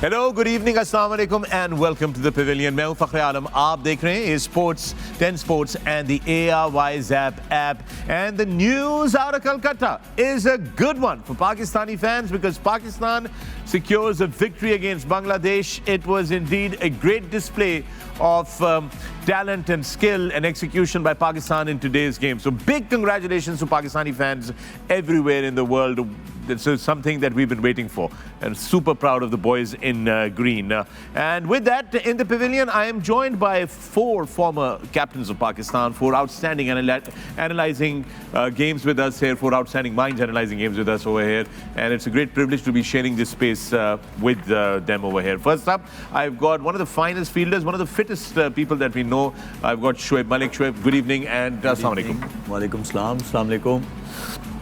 Hello, good evening, अस्सलाम वालेकुम and welcome to the pavilion. मैं हूं फखर-ए-आलम। आप देख रहे हैं sports 10 sports and the ARY Zap app and the news out of Calcutta is a good one for Pakistani fans because Pakistan secures a victory against Bangladesh. It was indeed a great display of talent and skill and execution by Pakistan in today's game. So big congratulations to Pakistani fans everywhere in the world. This is something that we've been waiting for, and super proud of the boys in green. And with that, in the pavilion, I am joined by 4 former captains of Pakistan, 4 outstanding analyzing games with us here, 4 outstanding minds analyzing games with us over here. And it's a great privilege to be sharing this space with them over here. First up, I've got one of the finest fielders, one of the fittest people that we know. I've got Shoaib Malik. Shoaib, good evening and assalamu alaikum. Wa alaikum salam. Assalamu alaikum.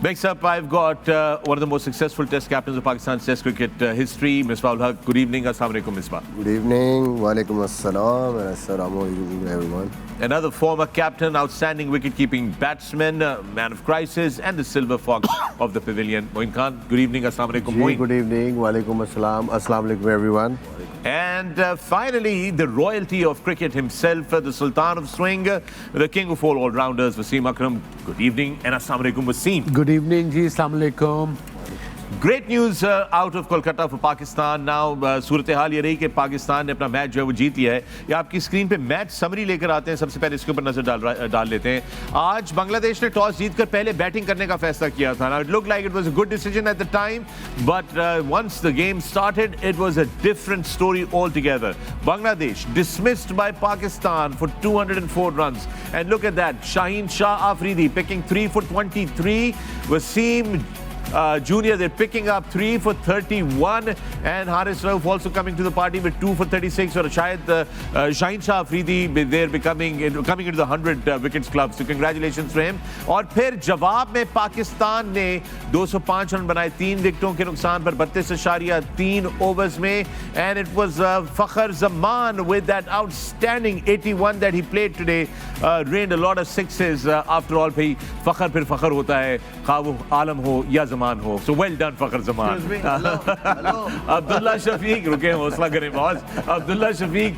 Next up, I've got one of the most successful test captains of Pakistan's test cricket history, Misbah. Good evening. Assalamu alaikum, Misbah. Good evening. Wa alaikum assalam and assalamu alaikum everyone. Another former captain, outstanding wicket-keeping batsman, man of crisis, and the silver fox of the pavilion, Moin Khan. Good evening. Assalamu alaikum, Moin. Good evening. Wa alaikum assalam. Assalamu alaikum everyone. And finally, the royalty of cricket himself, the Sultan of Swing, the king of all all-rounders, Wasim Akram. Good evening and assalamu alaikum, Wasim. Good evening, ji. Assalamu alaikum. Great news out of Kolkata for Pakistan. Now, सूरत हाल ये रही कि पाकिस्तान ने अपना match जो है वो जीत लिया है। ये आपकी स्क्रीन पे मैच समरी लेकर आते हैं। सबसे पहले इसके ऊपर नजर डाल लेते हैं। आज बांग्लादेश ने टॉस जीतकर पहले बैटिंग करने का फैसला किया था। Now, it looked like it was a good decision at the time, but once the game started, it was a different story altogether. Bangladesh dismissed by Pakistan for 204 runs. And look at that, Shaheen Shah Afridi picking 3 for 23. Wasim Junior, they're picking up 3 for 31, and Haris Rauf also coming to the party with 2 for 36. Or Shahid Shaheen Shah Afridi, they're coming into the 100 wickets club. So congratulations to him. और फिर जवाब में पाकिस्तान ने 205 run बनाए 3 विकेटों के नुकसान पर 32.3 overs में, and it was Fakhar Zaman with that outstanding 81 that he played today. Rained a lot of sixes. After all, भाई फखर फिर फखर होता है, खा वो आलम हो या ज़मान हो. So well done, Fakhar Zaman. Hello. Abdullah Shafiq, रुके हौसला करें boss. Abdullah Shafiq,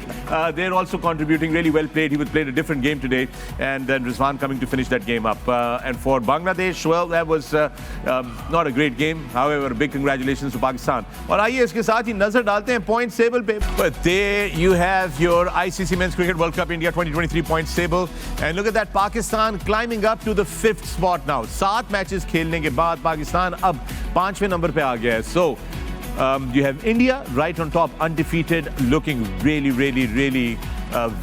they're also contributing. Really well played. He played a different game today, and then Rizwan coming to finish that game up. And for Bangladesh, well, that was not a great game. However, big congratulations to Pakistan. और आइए इसके साथ ही नजर डालते हैं points table पे. But there you have your ICC Men's Cricket World Cup India 2023 points table, and look at that, Pakistan climbing up to the 5th spot now. 7 matches खेलने के बाद पाकिस्तान अब 5वें नंबर पे आ गया है. So you have India right on top, undefeated, looking really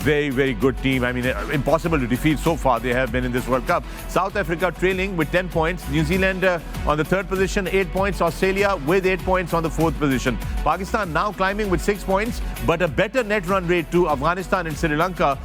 very, very good team. I mean, impossible to defeat so far. They have been in this World Cup. South Africa trailing with 10 points. New Zealand on the 3rd position, 8 points. Australia with 8 points on the 4th position. Pakistan now climbing with 6 points, but a better net run rate to Afghanistan and Sri Lanka.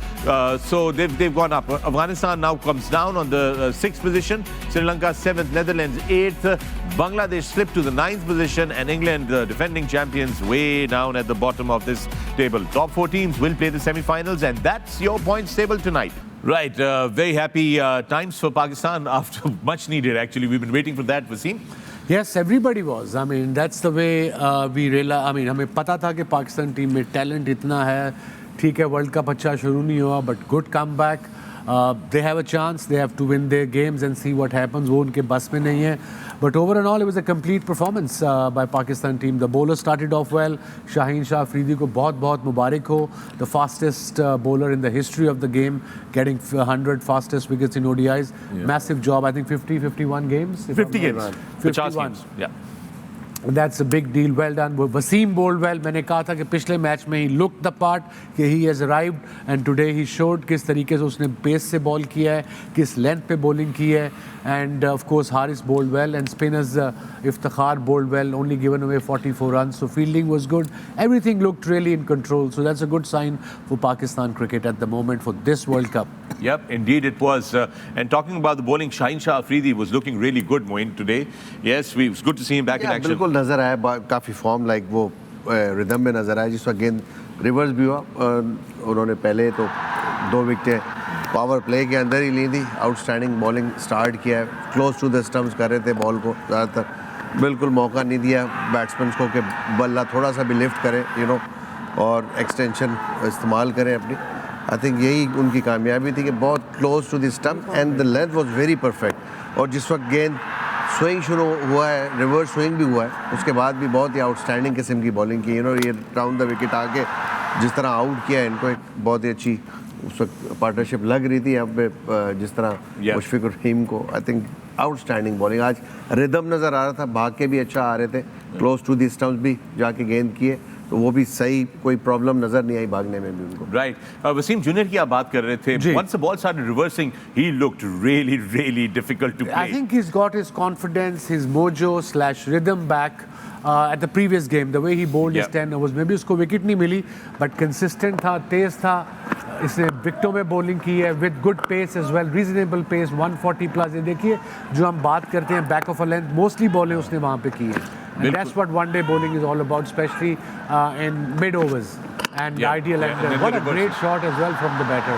So they've gone up. Afghanistan now comes down on the 6th position. Sri Lanka 7th, Netherlands 8th. Bangladesh slipped to the 9th position, and England, the defending champions, way down at the bottom of this table. Top 4 teams will play the semi-finals, and that's your points table tonight. Right, very happy times for Pakistan after much needed. Actually, we've been waiting for that, Wasim. Yes, everybody was. I mean, that's the way we realized. I mean, हमें पता था कि Pakistan team में talent इतना है. ठीक है, world cup अच्छा शुरू नहीं हुआ, but good comeback. They have a chance. They have to win their games and see what happens. वो उनके बस में नहीं है. But over and all, it was a complete performance by Pakistan team. The bowlers started off well. Shaheen Shah Afridi को बहुत मुबारक हो. The fastest bowler in the history of the game, getting 100 fastest wickets in ODIs. Yeah. Massive job. I think 51 games. 50 games. 51 games. Yeah. That's a big deal. Well done. Wasim bowled well. मैंने कहा था कि पिछले match में he looked the part कि he has arrived, and today he showed किस तरीके से उसने पेस से बॉल किया है, किस लेंथ पे बॉलिंग की है, and of course Haris bowled well, and spinners Iftikhar bowled well, only given away 44 runs, so fielding was good. Everything looked really in control, so that's a good sign for Pakistan cricket at the moment for this World Cup. Yep, indeed it was. And talking about the bowling, Shaheen Shah Afridi was looking really good, Moin, today. Yes, it was good to see him back in action. बिल्कुल नजर आया, काफी form like वो rhythm में नजर आया, जिस वक्त गेंद रिवर्स भी हुआ. उन्होंने पहले तो 2 विकेटें पावर प्ले के अंदर ही ली थी. आउटस्टैंडिंग बॉलिंग स्टार्ट किया है, क्लोज टू द स्टंप्स कर रहे थे बॉल को ज़्यादातर. बिल्कुल मौका नहीं दिया बैट्समैन को कि बल्ला थोड़ा सा भी लिफ्ट करें, और एक्सटेंशन इस्तेमाल करें अपनी। आई थिंक यही उनकी कामयाबी थी कि बहुत close to the stump and the length was very perfect. और जिस वक्त गेंद स्विंग शुरू हुआ है, रिवर्स स्विंग भी हुआ है, उसके बाद भी बहुत ही आउटस्टैंडिंग किस्म की बॉलिंग की। ये राउंड द विकेट आके जिस तरह आउट किया इनको, एक बहुत ही अच्छी उस वक्त पार्टनरशिप लग रही थी। अब जिस तरह मुशफिक रहीम को, आई थिंक आउटस्टैंडिंग बॉलिंग। आज रिदम नज़र आ रहा था, भाग के भी अच्छा आ रहे थे, क्लोज टू दी स्टंप्स भी जाके गेंद किए, तो वो भी सही, कोई प्रॉब्लम नजर नहीं आई भागने में भी उनको। राइट, वसीम जूनियर की आप बात कर रहे थे। Once the ball started reversing, he looked really difficult to play. I think he's got his confidence, his mojo/rhythm back. At the previous game, the way he bowled his 10 overs, maybe उसको wicket नहीं मिली, but consistent था, तेज था, इसने विकेटों में bowling की है with good pace as well, reasonable pace, 140 plus। ये देखिए जो हम बात करते हैं back of a length, mostly बॉलें उसने वहाँ पे की है। And that's what one day bowling is all about, especially in mid overs and the ideal end. What a great shot as well from the batter.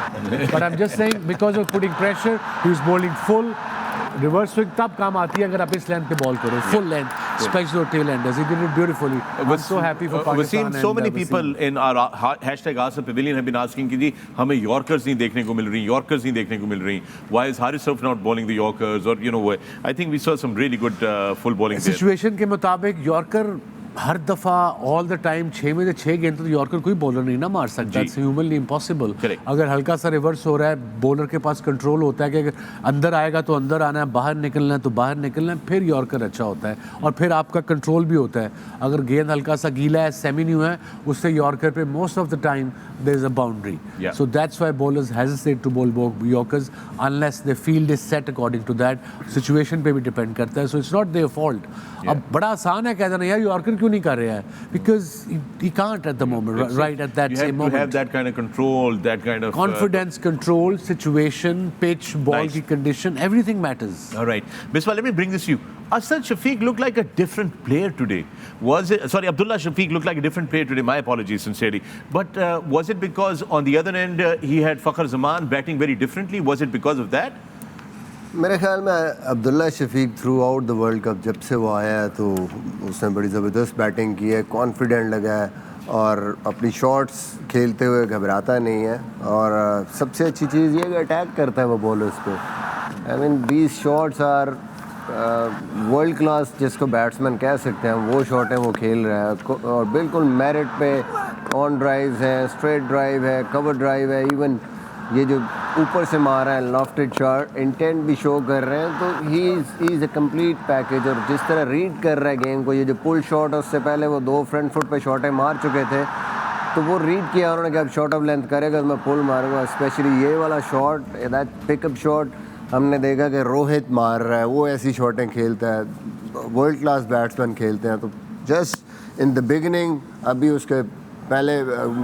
But I'm just saying, because of putting pressure, he was bowling full. Reverse swing तब काम आती है अगर आप इस length पे ball करो, full length, specially tell Anders. He did it beautifully. I'm so happy for Pakistan. Wasim, so many people in our #AskThePavilion have been asking कि जी हमें यॉर्कर्स नहीं देखने को मिल रही, यॉर्कर्स नहीं देखने को मिल रही। Why is Haris Rauf not bowling the Yorkers? Or I think we saw some really good full bowling there. Situation के मुताबिक यॉर्कर हर दफा ऑल द टाइम 6 में से 6 गेंद तो यॉर्कर कोई बॉलर नहीं ना मार सकता। It's humanly impossible. अगर हल्का सा रिवर्स हो रहा है, बॉलर के पास कंट्रोल होता है कि अगर अंदर आएगा तो अंदर आना है, बाहर निकलना है तो बाहर निकलना है, फिर यॉर्कर अच्छा होता है और फिर आपका कंट्रोल भी होता है। अगर गेंद हल्का सा गीला है, सेमी न्यू है, उससे यॉर्कर पे most of the time there is a boundary. So that's why bowlers hesitate to bowl yorkers unless the field is set according to that. Situation पे भी डिपेंड करता है, so it's not their fault. अब बड़ा आसान है कहना यार यॉर्कर क्यों नहीं कर रहे हैं, because he can't at the moment, right at that same moment. You have to have that kind of control, that kind of confidence, control, situation, pitch, ball ki condition, everything matters. All right, Misbah, let me bring this to you. Asad Shafiq looked like a different player today. Abdullah Shafiq looked like a different player today. My apologies, sincerely. But was it because on the other end he had Fakhar Zaman batting very differently? Was it because of that? मेरे ख्याल में Abdullah Shafique throughout the world cup जब से वो आया है तो उसने बड़ी ज़बरदस्त बैटिंग की है, कॉन्फिडेंट लगा है और अपनी शॉट्स खेलते हुए घबराता नहीं है। और सबसे अच्छी चीज़ ये कि अटैक करता है वो बॉलर्स पे। I mean 20 shots are world class, जिसको बैट्समैन कह सकते हैं, वो शॉट है वो खेल रहा है और बिल्कुल मेरिट पे। ऑन ड्राइव है, स्ट्रेट ड्राइव है, कवर ड्राइव है, इवन ये जो ऊपर से मारा है लॉफ्टेड शॉट, इंटेंट भी शो कर रहे हैं। तो he is a complete package. और जिस तरह रीड कर रहा है गेम को, ये जो पुल शॉट है उससे पहले वो 2 फ्रंट फुट पे शॉटें मार चुके थे, तो वो रीड किया उन्होंने कि अब शॉट ऑफ लेंथ करेगा तो मैं पुल मारूंगा। स्पेशली ये वाला शॉट, दैट पिकअप शॉट हमने देखा कि रोहित मार रहा है, वो ऐसी शॉटें खेलता है, वर्ल्ड क्लास बैट्समैन खेलते हैं। तो जस्ट इन द बिगिनिंग, अभी उसके पहले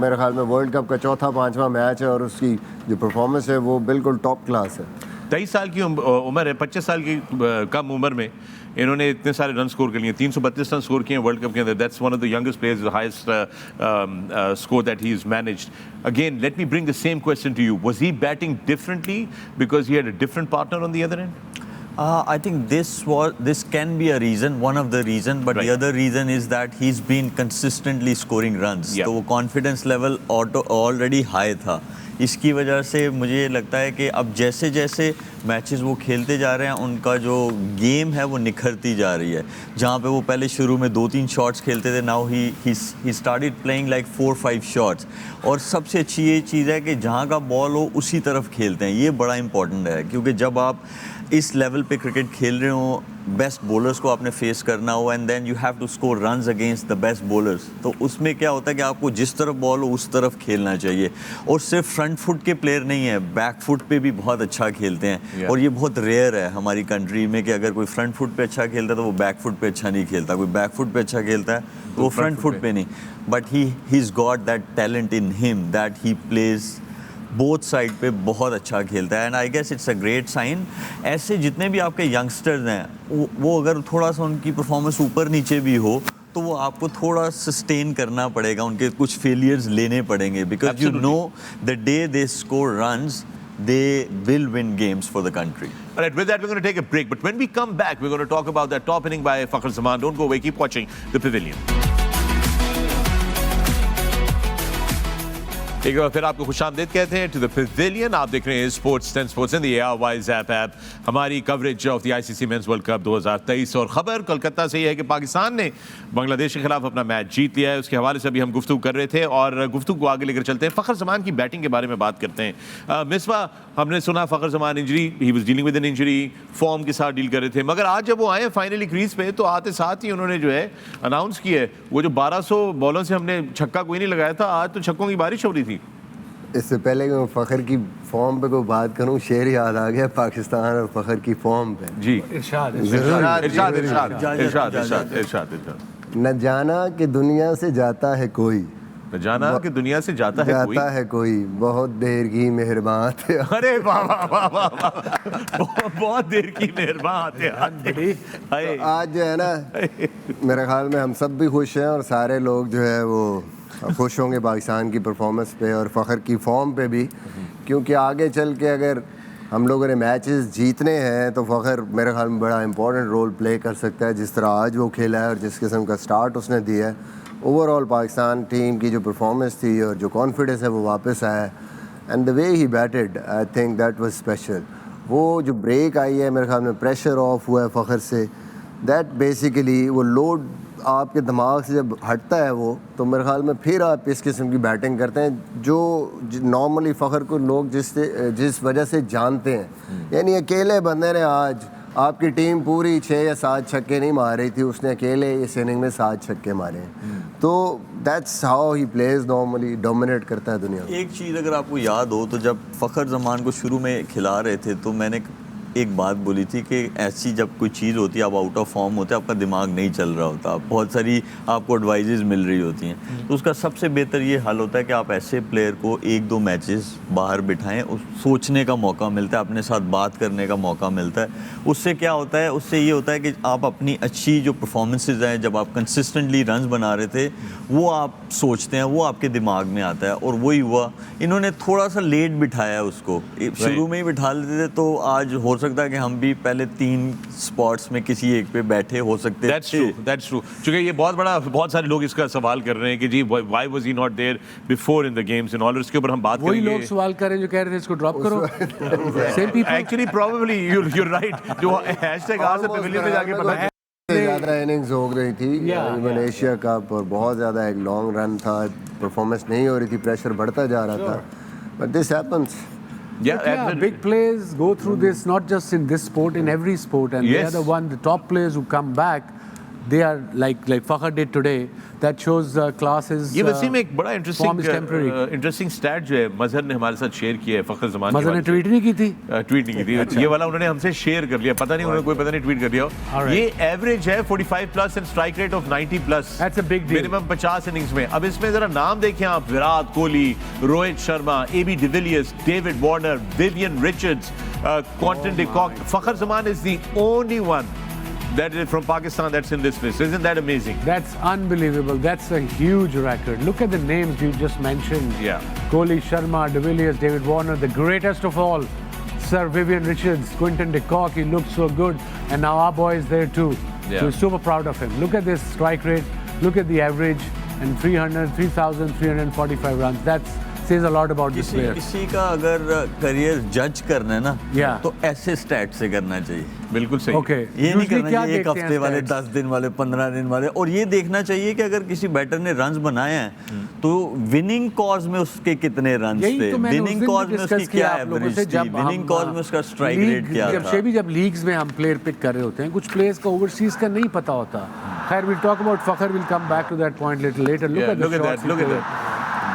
मेरे ख्याल में वर्ल्ड कप का 4था-5वां मैच है और उसकी जो परफॉर्मेंस है वो बिल्कुल टॉप क्लास है। 23 साल की उम्र है, 25 साल की कम उम्र में इन्होंने इतने सारे रन स्कोर कर लिए, 332 रन स्कोर किए हैं वर्ल्ड कप के अंदर। That's one of the youngest players, the highest score that he is managed. Again let me bring the same question to you, was he batting differently because he had a different partner on the other end? I think this can be a reason, one of the reason, but the other reason is that he's been consistently scoring runs. तो वो confidence level already high था। इसकी वजह से मुझे लगता है कि अब जैसे जैसे मैचेस वो खेलते जा रहे हैं, उनका जो गेम है वो निखरती जा रही है। जहाँ पे वो पहले शुरू में 2-3 शॉट्स खेलते थे, now he started playing like 4-5 shots. और सबसे अच्छी ये चीज़ है कि जहाँ का बॉल हो उसी तरफ खेलते हैं। ये बड़ा इंपॉर्टेंट है, क्योंकि जब आप इस लेवल पे क्रिकेट खेल रहे हो, बेस्ट बॉलर्स को आपने फेस करना हो and then you have to score runs against the best bowlers, तो उसमें क्या होता है कि आपको जिस तरफ बॉल हो उस तरफ खेलना चाहिए। और सिर्फ फ्रंट फुट के प्लेयर नहीं है, बैक फुट पे भी बहुत अच्छा खेलते हैं। और ये बहुत रेयर है हमारी कंट्री में कि अगर कोई फ्रंट फुट पे अच्छा खेलता है तो वो बैक फुट पे अच्छा नहीं खेलता, कोई बैक फुट पे अच्छा खेलता है तो वो फ्रंट फुट पे नहीं। But he is got that talent in him that he plays both side पे बहुत अच्छा खेलता है। And I guess it's a great sign. ऐसे जितने भी आपके यंगस्टर्स हैं, वो अगर थोड़ा सा उनकी परफॉर्मेंस ऊपर नीचे भी हो तो वो आपको थोड़ा सस्टेन करना पड़ेगा, उनके कुछ फेलियर्स लेने पड़ेंगे, because you know the day they score runs they will win games for the country. All right, with that, we're going to take a break. But when we come back, we're going to talk about that top inning by Fakhar Zaman. Don't go away. Keep watching The Pavilion. एक बार फिर आपको खुशामदीद कहते हैं to the Pavilion. आप देख रहे हैं sports 10 sports in the ARY Zap app, हमारी coverage of the ICC men's world cup 2023। और ख़बर कोलकाता से ये है कि पाकिस्तान ने बांग्लादेश के खिलाफ अपना मैच जीत लिया है। उसके हवाले से अभी हम गुफ्तगू कर रहे थे और गुफ्तगू को आगे लेकर चलते हैं। फ़खर ज़मान की बैटिंग के बारे में बात करते हैं। मिसबा, हमने सुना Fakhar Zaman injury, he was dealing with an injury, form के साथ डील कर रहे थे, मगर आज जब वो आए फाइनली क्रीज पे तो आते साथ ही उन्होंने जो है अनाउंस किया है वो जो 1200 बॉलों से हमने छक्का कोई नहीं लगाया था, आज तो छक्कों की बारिश हो रही थी। इससे पहले कि मैं फ़खर की फॉर्म पे कोई बात करूं, शेर याद आ गया पाकिस्तान और फ़खर की फॉर्म पे। जी इरशाद न जाना कि दुनिया से जाता है कोई, न जाना कि दुनिया से जाता है कोई बहुत देर की मेहरबान थे। अरे वाह वाह वाह वाह, बहुत देर की मेहरबान थे। तो आज जो है ना, मेरे ख्याल में हम सब भी खुश हैं और सारे लोग जो है वो खुश होंगे पाकिस्तान की परफॉर्मेंस पे और फ़खर की फॉर्म पे भी, क्योंकि आगे चल के अगर हम लोगों ने मैचेस जीतने हैं तो फ़खर मेरे ख्याल में बड़ा इंपॉर्टेंट रोल प्ले कर सकता है। जिस तरह आज वो खेला है और जिस किस्म का स्टार्ट उसने दिया है, ओवरऑल पाकिस्तान टीम की जो परफॉर्मेंस थी और जो कॉन्फिडेंस है वो वापस आया है। And the way he batted, I think that was special. वो जो ब्रेक आई है मेरे ख्याल में, प्रेशर ऑफ हुआ है फ़खर से, दैट बेसिकली वो लोड आपके दिमाग से जब हटता है वो, तो मेरे ख्याल में फिर आप इस किस्म की बैटिंग करते हैं जो नॉर्मली फ़खर को लोग जिस वजह से जानते हैं। यानी अकेले बंदे ने आज आपकी टीम पूरी 6 या 7 छक्के नहीं मार रही थी, उसने अकेले इस इनिंग में 7 छक्के मारे हैं। तो that's how he plays normally, dominate करता है दुनिया में। एक चीज़ अगर आपको याद हो तो जब फ़खर ज़मान को शुरू में खिला रहे थे तो मैंने एक बात बोली थी कि ऐसी जब कोई चीज़ होती है, आप आउट ऑफ फॉर्म होते हैं, आपका दिमाग नहीं चल रहा होता, बहुत सारी आपको एडवाइजेज मिल रही होती हैं, तो उसका सबसे बेहतर ये हल होता है कि आप ऐसे प्लेयर को 1-2 मैचेस बाहर बिठाएं, उस सोचने का मौका मिलता है, अपने साथ बात करने का मौका मिलता है। उससे क्या होता है, उससे ये होता है कि आप अपनी अच्छी जो परफॉर्मेंसेज हैं, जब आप कंसिस्टेंटली रन्स बना रहे थे, वो आप सोचते हैं, वो आपके दिमाग में आता है। और वही हुआ, इन्होंने थोड़ा सा लेट बिठाया उसको, शुरू में ही बिठा लेते थे तो आज हो सकता है कि हम भी पहले 3 स्पॉट्स में किसी एक पे बैठे हो सकते हैं। That's true. चूंकि ये बहुत सारे लोग इसका सवाल कर रहे हैं कि जी why was he not there before in the games and all, इसके ऊपर हम बात करेंगे। वही लोग सवाल कर रहे हैं जो कह रहे थे इसको ड्रॉप करो। Same people. Actually probably you're right, जो हैशटैग आज से पेविलियन पे जाके पता है ज़्यादा इनिंग्स हो गई थी इवन एशिया कप, और बहुत ज़्यादा एक लॉन्ग रन था, परफॉर्मेंस नहीं हो रही थी, प्रेशर बढ़ता जा रहा था, but this happens. Yeah, big players go through this, not just in this sport, in every sport, and they are the top players who come back. They are like Fakhar did today. That shows class is. ये वसीम एक बड़ा interesting stat जो है मजहर ने हमारे साथ share किया है फ़खर ज़मान। मजहर ने ट्वीट नहीं की थी। ट्वीट नहीं की थी, ये वाला उन्होंने हमसे शेयर कर लिया, पता नहीं उन्होंने कोई पता नहीं ट्वीट कर दिया हो। ये एवरेज है 45+ and strike rate of 90+। That's a big deal. Minimum 50 innings में। अब इसमें जरा नाम देखें आप, Virat Kohli, Rohit Sharma, AB de Villiers, David Warner, Vivian Richards, Quinton de Kock. Fakhar Zaman is the only one that is from Pakistan that's in this list. Isn't that amazing? That's unbelievable. That's a huge record. Look at the names you just mentioned. Yeah. Kohli, Sharma, de Villiers, David Warner, the greatest of all, Sir Vivian Richards, Quinton de Kock. He looked so good, and now our boy is there too. Yeah. We're super proud of him. Look at this strike rate. Look at the average, and 3,345 runs. That says a lot about this player. किसी का अगर career जज करना है ना, तो ऐसे stat से करना चाहिए। बिल्कुल सही। Okay. ये नहीं करना चाहिए 1 देखते हफ्ते हैं वाले, stats? 10 दिन वाले, 15 दिन वाले, और ये देखना चाहिए कि अगर किसी बैटर ने रन्स बनाए हैं तो विनिंग कॉज में उसके कितने रन्स थे, विनिंग कॉज में उसकी क्या एवरेज थी, विनिंग कॉज में उसका स्ट्राइक रेट क्या था। जब लीग्स में हम प्लेयर पिक कर रहे होते हैं, कुछ प्लेयर्स का ओवरसीज का नहीं पता होता। खैर, we'll talk about Fakhar, we'll come back to that point little later. Look at that.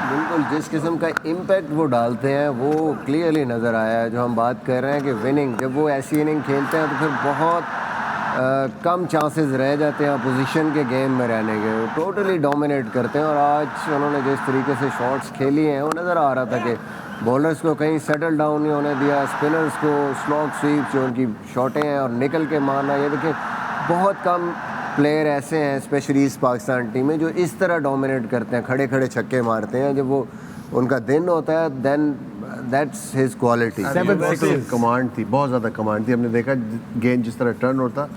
बिल्कुल जिस किस्म का इम्पैक्ट वो डालते हैं वो क्लियरली नज़र आया है। जो हम बात कर रहे हैं कि विनिंग, जब वो ऐसी इनिंग खेलते हैं तो फिर बहुत कम चांसेस रह जाते हैं अपोजिशन के गेम में रहने के, वो टोटली डोमिनेट करते हैं। और आज उन्होंने जिस तरीके से शॉट्स खेली हैं, वो नज़र आ रहा था कि बॉलर्स को कहीं सेटल डाउन नहीं होने दिया, स्पिनर्स को स्लॉग स्वीप जो उनकी शॉटें हैं और निकल के मारना। ये देखिए बहुत कम प्लेयर ऐसे हैं स्पेशली इस पाकिस्तान टीम में जो इस तरह डोमिनेट करते हैं, खड़े खड़े छक्के मारते हैं। जब वो उनका दिन होता है then that's his quality. Command थी, बहुत ज़्यादा कमांड थी। हमने देखा गेंद जिस तरह टर्न होता,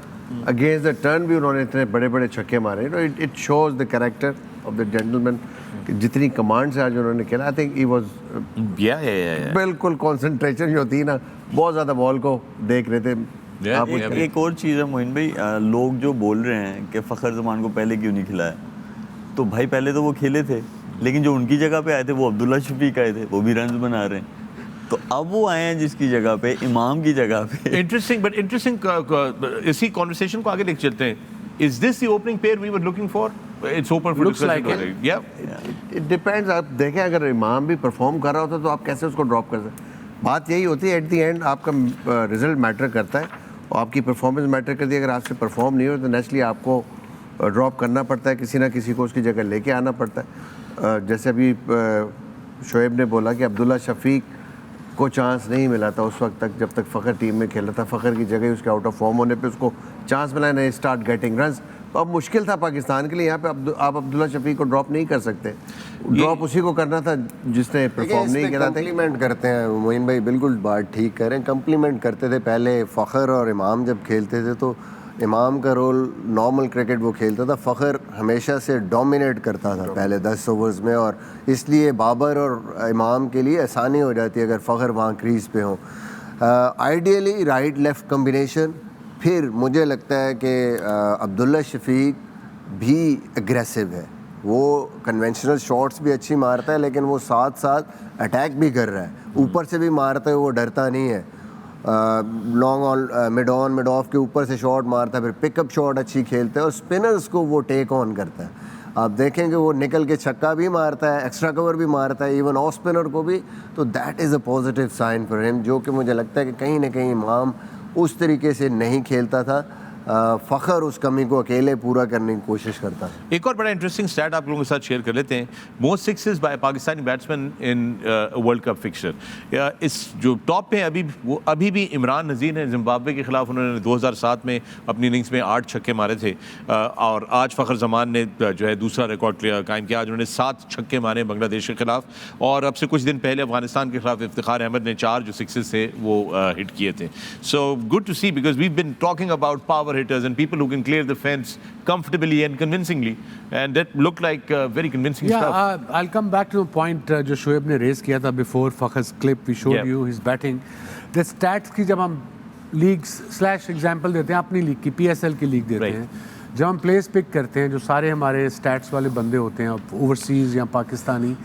अगेंस्ट द टर्न भी उन्होंने इतने बड़े बड़े छक्के मारे। It shows the character of the gentleman, जितनी कमांड से आज उन्होंने खेला। आई थिंक ही वाज बिल्कुल कंसंट्रेशन जो थी ना, बहुत ज़्यादा बॉल को देख रहे थे। एक और चीज़ है मोइन भाई, लोग जो बोल रहे हैं कि फ़खर जमान को पहले क्यों नहीं खिलाया, तो भाई पहले तो वो खेले थे, लेकिन जो उनकी जगह पे आए थे वो अब्दुल्ला शफीक आए थे, वो भी रन बना रहे हैं। तो अब वो आए हैं जिसकी जगह पे, इमाम की जगह पे। इंटरेस्टिंग, बट इंटरेस्टिंग इसी कॉन्वर्सेशन को आगे लेके चलते हैं। Is this the opening pair we were looking for? It's open for discussion. या इट डिपेंड्स। आप देखें, अगर इमाम भी परफॉर्म कर रहा होता तो आप कैसे उसको ड्रॉप कर सकते? बात यही होती है, एट द एंड आपका रिजल्ट मैटर करता है और आपकी परफॉर्मेंस मैटर करती है। अगर आपसे परफॉर्म नहीं हो तो नेचुरली आपको ड्रॉप करना पड़ता है, किसी ना किसी को उसकी जगह लेके आना पड़ता है। जैसे अभी शोएब ने बोला कि अब्दुल्ला शफीक को चांस नहीं मिला था उस वक्त तक जब तक फ़खर टीम में खेला था। फ़खर की जगह उसके आउट ऑफ फॉर्म होने पे उसको चांस मिला, नहीं स्टार्ट गेटिंग रन्स। तो अब मुश्किल था पाकिस्तान के लिए, यहाँ पे आप अब्दुल्ला शफीक को ड्रॉप नहीं कर सकते। ड्रॉप उसी को करना था जिसने परफॉर्म नहीं किया था। कंप्लीमेंट करते हैं मोइन भाई, बिल्कुल बात ठीक कह रहे हैं। कंप्लीमेंट करते थे पहले फ़खर और इमाम जब खेलते थे, तो इमाम का रोल नॉर्मल क्रिकेट वो खेलता था, फ़खर हमेशा से डोमिनेट करता था पहले 10 ओवर्स में, और इसलिए बाबर और इमाम के लिए आसानी हो जाती है अगर फ़खर वहाँ क्रीज पे हो। Ideally right left combination. फिर मुझे लगता है कि अब्दुल्ला शफीक भी एग्रेसिव है, वो कन्वेंशनल शॉट्स भी अच्छी मारता है, लेकिन वो साथ साथ अटैक भी कर रहा है, ऊपर से भी मारता है, वो डरता नहीं है। लॉन्ग ऑन मिड ऑफ के ऊपर से शॉट मारता है, फिर पिकअप शॉट अच्छी खेलता है और स्पिनर्स को वो टेक ऑन करता है। आप देखेंगे वो निकल के छक्का भी मारता है, एक्स्ट्रा कवर भी मारता है, इवन ऑफ स्पिनर को भी। तो that is a positive sign for him, जो कि मुझे लगता है कि कहीं ना कहीं इमाम उस तरीके से नहीं खेलता था। फ़खर उस कमी को अकेले पूरा करने की कोशिश करता है। एक और बड़ा इंटरेस्टिंग स्टैट आप लोगों के साथ शेयर कर लेते हैं। Most sixes by Pakistani batsman in world cup fixture. इस जो टॉप पे अभी भी इमरान नज़ीर हैं, जिम्बाब्वे के खिलाफ उन्होंने 2007 में अपनी इनिंग्स में 8 छक्के मारे थे, और आज फ़खर ज़मान ने जो है दूसरा रिकॉर्ड कायम किया। आज उन्होंने 7 छक्के मारे बांग्लादेश के खिलाफ, और अब से कुछ दिन पहले अफगानिस्तान के खिलाफ इफ्तिखार अहमद ने 4 जो सिक्सेस थे वो हिट किए थे। So good to see, because we been talking about power hitters and people who can clear the fence comfortably and convincingly, and that looked like very convincing stuff. I'll come back to the point जो शोएब ने race किया था before Fakhar's clip we showed you his batting. The stats की जब हम league / example देते हैं, अपनी लीग की PSL की लीग देते हैं, जब हम प्लेस पिक करते हैं, जो सारे हमारे स्टैट्स वाले बंदे होते हैं ओवरसीज़ या पाकिस्तानी,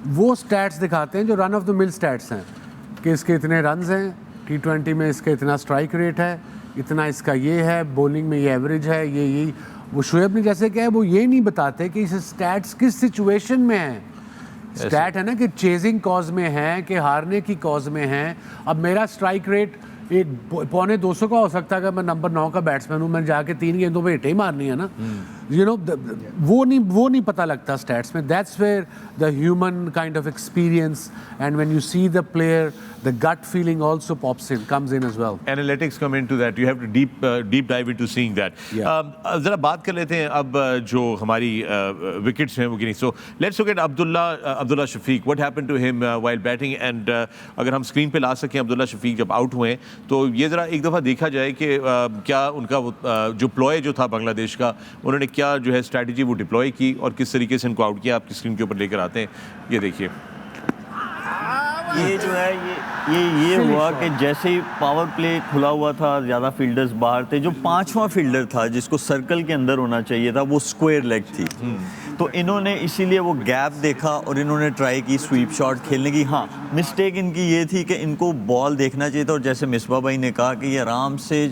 वो स्टैट्स दिखाते हैं जो run of the mill stats हैं, कि इसके इतने रन्स हैं, T20 में इसका इतना स्ट्राइक रेट है, इतना इसका ये है, बॉलिंग में ये एवरेज है, ये वो शोएब ने जैसे क्या है, वो ये नहीं बताते कि इस स्टैट्स किस सिचुएशन में है। स्टैट है ना कि चेजिंग कॉज में है कि हारने की कॉज में है। अब मेरा स्ट्राइक रेट एक 1.25 का हो सकता है अगर मैं नंबर 9 का बैट्समैन हूँ, मैं जाके 3 गेंदों पे हिट ही मारनी है ना। यू नो वो नहीं पता लगता स्टैट्स में। That's where the human kind of experience and when you see the player the gut feeling also comes in as well. Analytics come into that. You have to deep dive into seeing that. ज़रा बात कर लेते हैं अब जो हमारी wickets हैं वो गिनी. So let's look at Abdullah Shafiq. What happened to him while batting? And अगर हम स्क्रीन पे ला सकें अब्दुल्ला शफीक जब आउट हुए तो ये ज़रा एक दफ़ा देखा जाए कि क्या उनका जो प्लॉय जो था बांग्लादेश का, उन्होंने क्या जो है स्ट्रैटेजी वो डिप्लॉय की और किस तरीके से इनको आउट किया, आपकी स्क्रीन के ऊपर लेकर आते हैं. ये देखिए, ये जो है ये हुआ कि जैसे ही पावर प्ले खुला हुआ था, ज़्यादा फील्डर्स बाहर थे, जो 5वां फील्डर था जिसको सर्कल के अंदर होना चाहिए था वो स्क्वायर लेग थी. तो इन्होंने इसीलिए वो गैप देखा और इन्होंने ट्राई की स्वीप शॉट खेलने की. हाँ, मिस्टेक इनकी ये थी कि इनको बॉल देखना चाहिए था, और जैसे मिसबा भाई ने कहा कि ये आराम से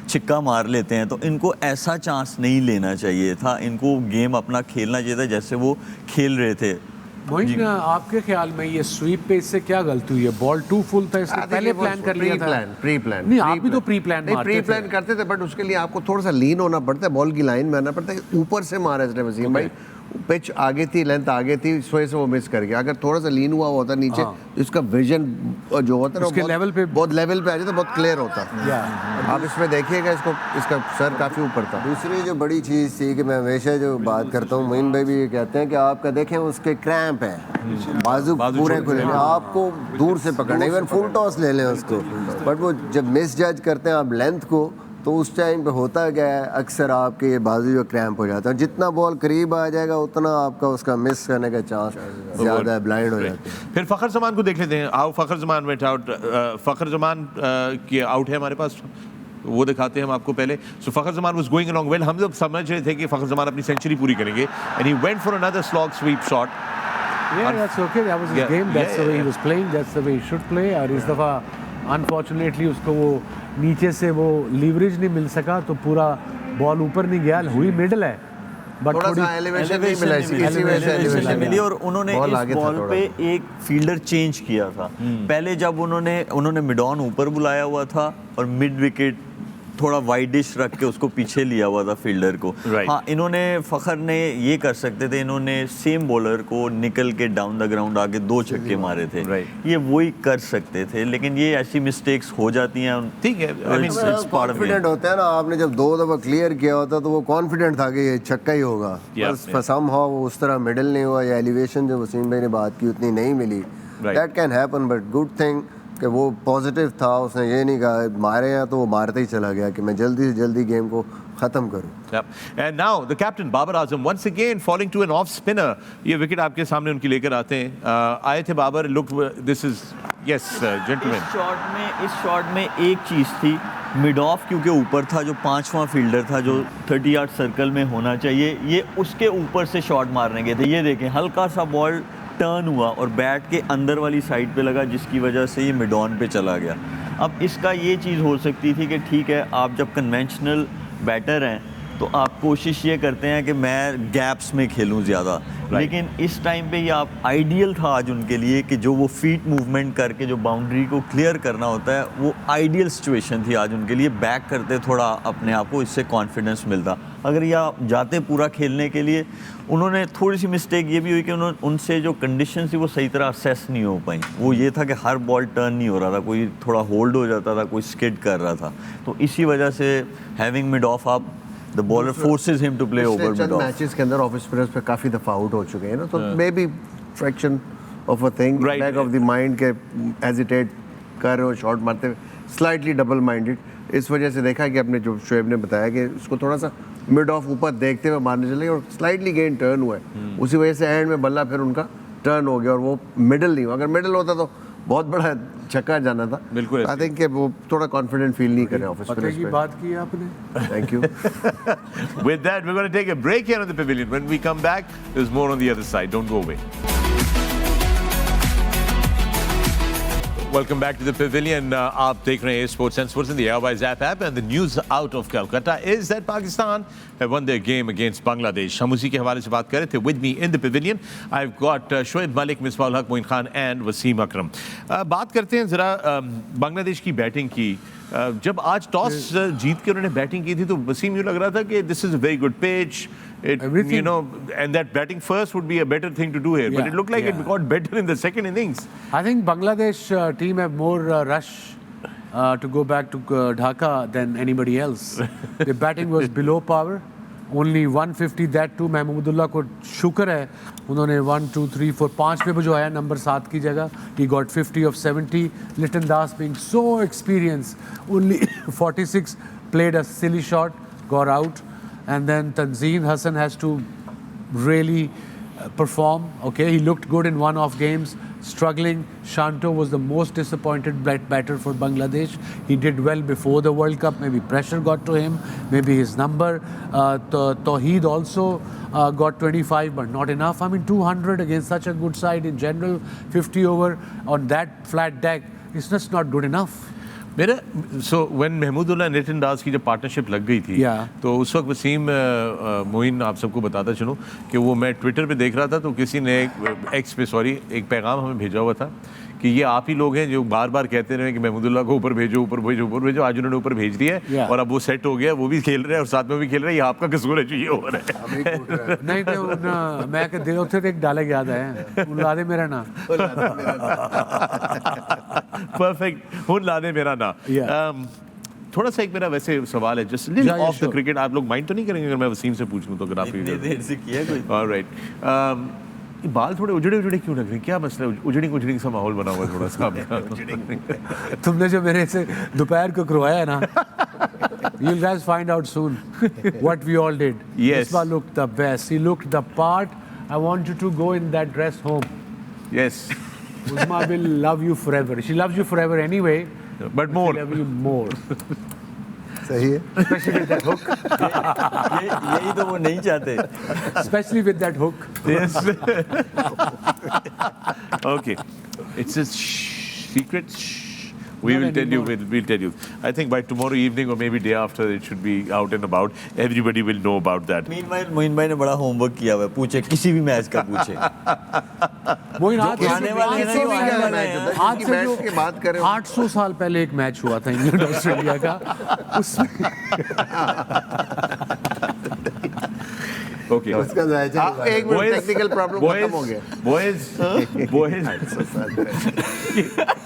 छिक्का मार लेते हैं, तो इनको ऐसा चांस नहीं लेना चाहिए था. इनको गेम अपना खेलना चाहिए था जैसे वो खेल रहे थे. मोइन, आपके ख्याल में ये स्वीप पे इससे क्या गलती हुई है? बॉल टू फुल था, इससे पहले प्लान कर लिया था. प्री प्लान नहीं, आप भी तो प्री प्लान करते थे, बट उसके लिए आपको थोड़ा सा लीन होना पड़ता है, बॉल की लाइन में आना पड़ता है. ऊपर से मारा इसने वसीम भाई, पिच आगे थी, लेंथ आगे थी, इस वजह से वो मिस कर गया। अगर थोड़ा सा लीन हुआ होता नीचे, इसका विजन जो होता है उसके लेवल पे बहुत लेवल पे आ जाता, बहुत क्लियर होता। आप इसमें देखिएगा, इसका सर काफ़ी ऊपर था। दूसरी जो बड़ी चीज़ थी कि मैं हमेशा जो बात करता हूँ, मोइन भाई भी ये कहते हैं कि आपका देखें उसके क्रैम्प है, बाजू पूरे खुले हैं, आपको दूर से पकड़ना, इवन फुल टॉस ले लें उसको, बट वो जब मिस जज करते हैं आप लेंथ को, तो उस टाइम पे होता क्या है, अक्सर आपके ये बाजू जो क्रैम्प हो जाता है, जितना बॉल करीब आ जाएगा उतना आपका उसका मिस करने का चांस ज़्यादा है, ब्लाइंड हो जाते हैं। फिर फखर जमान को देख लेते हैं। आओ फखर जमान वेंट आउट। फखर जमान की आउट है हमारे पास, वो दिखाते हैं हम आपको पहले। So Fakhar Zaman was going along well, हम लोग समझ रहे थे कि फखर जमान अपनी सेंचुरी पूरी करेंगे, and he went for another slog sweep shot. Yeah, that's okay. That was his game. That's the way he was playing. That's the way he should play. और इस दफ़ा अनफॉर्चुनेटली उसको वो नीचे से वो लीवरेज नहीं मिल सका, तो पूरा बॉल ऊपर नहीं गया, हुई मिडल है, बट थोड़ा सा एलिवेशन नहीं मिला, इसी वजह से एलिवेशन मिली। और उन्होंने इस बॉल पे एक फील्डर चेंज किया था। पहले जब उन्होंने मिड ऑन ऊपर बुलाया हुआ था और मिड विकेट थोड़ा वाइडिश रख के उसको पीछे लिया हुआ था फील्डर को। हाँ, इन्होंने फखर ने ये कर सकते थे, इन्होंने सेम बॉलर को निकल के डाउन द ग्राउंड आके 2 छक्के मारे थे, ये वही कर सकते थे, लेकिन ये ऐसी मिस्टेक्स हो जाती हैं। ठीक है, कॉन्फिडेंट होता है ना, आपने जब 2 दफ़ा क्लियर किया होता तो वो कॉन्फिडेंट था कि ये छक्का ही होगा, बस समहाउ वो उस तरह मिडल नहीं हुआ, या एलिवेशन जो वसीम भाई ने बात की उतनी नहीं मिली। That can happen, but good thing कि वो पॉजिटिव था, उसने ये नहीं कहा मारे हैं तो वो मारते ही चला गया कि मैं जल्दी से जल्दी गेम को ख़त्म करूं। And now the captain Babar Azam once again falling to an off spinner. ये विकेट आपके सामने उनकी लेकर आते हैं। आए थे Babar, look this is yes gentleman. इस शॉट में एक चीज़ थी, मिड ऑफ क्योंकि ऊपर था, जो 5वां फील्डर था जो 30 यार्ड सर्कल में होना चाहिए, ये उसके ऊपर से शॉट मारने गए थे। ये देखें, हल्का सा बॉल टर्न हुआ और बैट के अंदर वाली साइड पे लगा, जिसकी वजह से ये मिड ऑन पे चला गया। अब इसका ये चीज़ हो सकती थी कि ठीक है, आप जब कन्वेंशनल बैटर हैं तो आप कोशिश ये करते हैं कि मैं गैप्स में खेलूं ज़्यादा, लेकिन इस टाइम पे ये आप आइडियल था आज उनके लिए कि जो वो फीट मूवमेंट करके जो बाउंड्री को क्लियर करना होता है, वो आइडियल सिचुएशन थी आज उनके लिए। बैक करते थोड़ा अपने आप को, इससे कॉन्फिडेंस मिलता। अगर ये आप जाते पूरा खेलने के लिए, उन्होंने थोड़ी सी मिस्टेक ये भी हुई कि उनसे जो कंडीशन थी वो सही तरह असेस नहीं हो पाई। वो ये था कि हर बॉल टर्न नहीं हो रहा था, कोई थोड़ा होल्ड हो जाता था, कोई स्किड कर रहा था, तो इसी वजह से हैविंग मिड ऑफ आप The bowler forces him to play over mid off. Matches के अंदर ऑफ स्पिनर्स पे काफ़ी दफ़ा आउट हो चुके हैं ना, तो may be fraction of a thing, back of the mind के हेजिटेट कर रहे हो शॉट मारते हुए, स्लाइटली डबल माइंडेड। इस वजह से देखा कि अपने जो शोएब ने बताया कि उसको थोड़ा सा मिड ऑफ ऊपर देखते हुए मारने चले और स्लाइटली गेन टर्न हुआ है, उसी वजह से एंड में बल्ला फिर उनका टर्न हो गया और वो मिडल नहीं हुआ। अगर मिडल होता तो बहुत बड़ा छक्का जाना था। बिल्कुल, आई थिंक कि वो थोड़ा कॉन्फिडेंट फील नहीं कर रहे ऑफ स्पिनर्स पे। बात की आपने, thank you. With that, we're going to take a break here on the Pavilion. When we come back, there's more on the other side. Don't go away. Welcome back to the Pavilion. आप देख रहे हैं Sports and Sports in the Airways app, and the news out of Calcutta is that Pakistan have won their game against Bangladesh. हम उसी के हवाले से बात कर रहे थे. With me in the Pavilion, I've got Shoaib Malik, Misbah, Moin Khan, and Wasim Akram. बात करते हैं जरा बांग्लादेश की बैटिंग की। जब आज टॉस जीत के उन्होंने बैटिंग की थी तो वसीम यूँ लग रहा था कि this is a very good pitch, you know, and that batting first would be a better thing to do here. But it looked like it got better in the second innings. I think Bangladesh team have more rush to go back to Dhaka than anybody else. The batting was below power. Only 150, that too Mahmudullah को शुक्र है, उन्होंने 1 2 3 4 5 पे जो आया number 7 की जगह, he got 50 of 70. Litton Das being so experienced, only 46 played a silly shot, got out. And then Tanzeen Hassan has to really perform. Okay, he looked good in one-off games, struggling. Shanto was the most disappointed batter for Bangladesh. He did well before the World Cup. Maybe pressure got to him. Maybe his number. Tawheed also got 25, but not enough. I mean, 200 against such a good side in general. 50 over on that flat deck. It's just not good enough. मेरा when Mahmudullah Liton दास की जब partnership लग गई थी तो उस वक्त वसीम मोइन आप सबको बताता चलूँ कि वो मैं ट्विटर पे देख रहा था तो किसी ने एक पैगाम हमें भेजा हुआ था कि ये आप ही लोग हैं जो बार बार कहते रहे कि महमूदुल्लाह को ऊपर भेजो ऊपर भेजो ऊपर भेजो, आज उन्होंने ऊपर भेज दिया है और अब वो सेट हो गया, वो भी खेल रहे हैं और साथ में भी खेल रहे हैं, ये आपका कसूर है जो ये हो रहा है। नहीं तो मैं दे ਉੱਥੇ ਤੇ ਇੱਕ ਡਾਇਲੌਗ ਯਾਦ ਆਇਆ, ਹੁਣ ਲਾ ਦੇ ਮੇਰਾ ਨਾਂ। परफेक्ट, ਹੁਣ ला दे मेरा नाम। थोड़ा सा एक मेरा वैसे सवाल है, just little of the cricket, आप लोग माइंड तो नहीं करेंगे अगर मैं वसीम से पूछ लूं तो? अगर आप इतनी देर से किया कोई? ऑलराइट, बाल थोड़े उजड़े उजड़े क्यों लग रहे हैं, क्या मसला है? उजड़ी सा माहौल बना हुआ है थोड़ा सा। तुमने जो मेरे से दोपहर को करवाया है ना, you'll guys find out soon what we all did. Yes. Misbah looked the best. He looked the part. I want you to go in that dress home. Yes. Uzma will love you forever. She loves you forever anyway. But more. She'll love you more. सही है, Especially with that hook. यही तो वो नहीं चाहते। Especially with that hook. Yes. Okay. It's a secret. We Not will tell you. anymore. We'll tell you. I think by tomorrow evening or maybe day after, it should be out and about. Everybody will know about that. Meanwhile Moin भाई ने बड़ा homework किया हुआ है, पूछे किसी भी match का पूछे। मोइन आज आने वाले हैं ना, जो आने वाले हैं। आज से मैच की बात करें, 800 साल पहले एक मैच हुआ था इंग्लैंड ऑस्ट्रेलिया का, उसमें Okay. उसका जायजा एक मिनट, टेक्निकल प्रॉब्लम खत्म हो गया। Boys.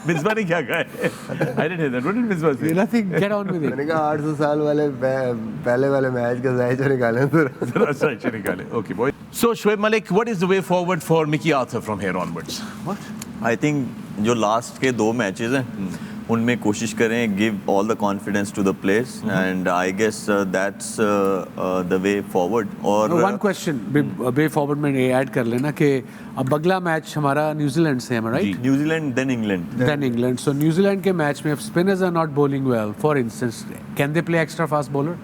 मिसबा ने क्या कहा है? I didn't hear that. What did Misbah say? nothing, get on with it. मैंने कहा 800 साल वाले पहले वाले मैच का जायजा निकालें तो जरा सा अच्छा निकाले. Okay, boys. So, Shoaib Malik, what is the way forward for Mickey Arthur from here onwards? I think जो लास्ट के 2 मैचेस हैं उनमें कोशिश करें, give all the confidence to the players, and I guess that's the way forward. और one question way forward में ये add कर लेना कि अब अगला मैच हमारा न्यूजीलैंड से है, right? New Zealand then England. Then England. So New Zealand के मैच में if spinners are not bowling well, for instance, can they play extra fast bowler?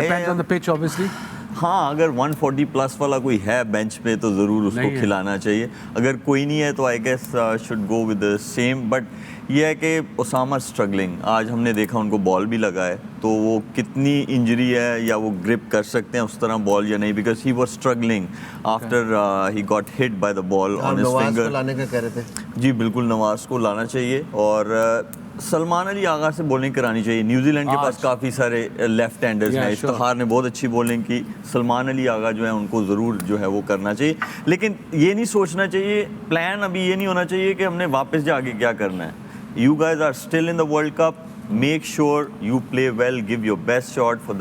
Depends on the pitch, obviously. हाँ, अगर 140 प्लस वाला कोई है बेंच पे तो ज़रूर उसको खिलाना चाहिए। अगर कोई नहीं है तो I guess should go with the same. But ये है कि ओसामा स्ट्रगलिंग, आज हमने देखा उनको बॉल भी लगा है, तो वो कितनी इंजरी है या वो ग्रिप कर सकते हैं उस तरह बॉल या नहीं, because he was struggling after he got hit by the ball on his finger. लाने का कह रहे थे जी बिल्कुल, नवाज को लाना चाहिए और सलमान अली आगा से बॉलिंग करानी चाहिए। न्यूजीलैंड के पास काफ़ी सारे लेफ्ट हैंडर्स हैं, इफ्तिखार ने बहुत अच्छी बॉलिंग की, सलमान अली आगा जो है उनको ज़रूर जो है वो करना चाहिए। लेकिन ये नहीं सोचना चाहिए, प्लान अभी ये नहीं होना चाहिए कि हमने वापस जाके क्या करना है। You guys are still in the world cup, make sure you play well, give your best shot for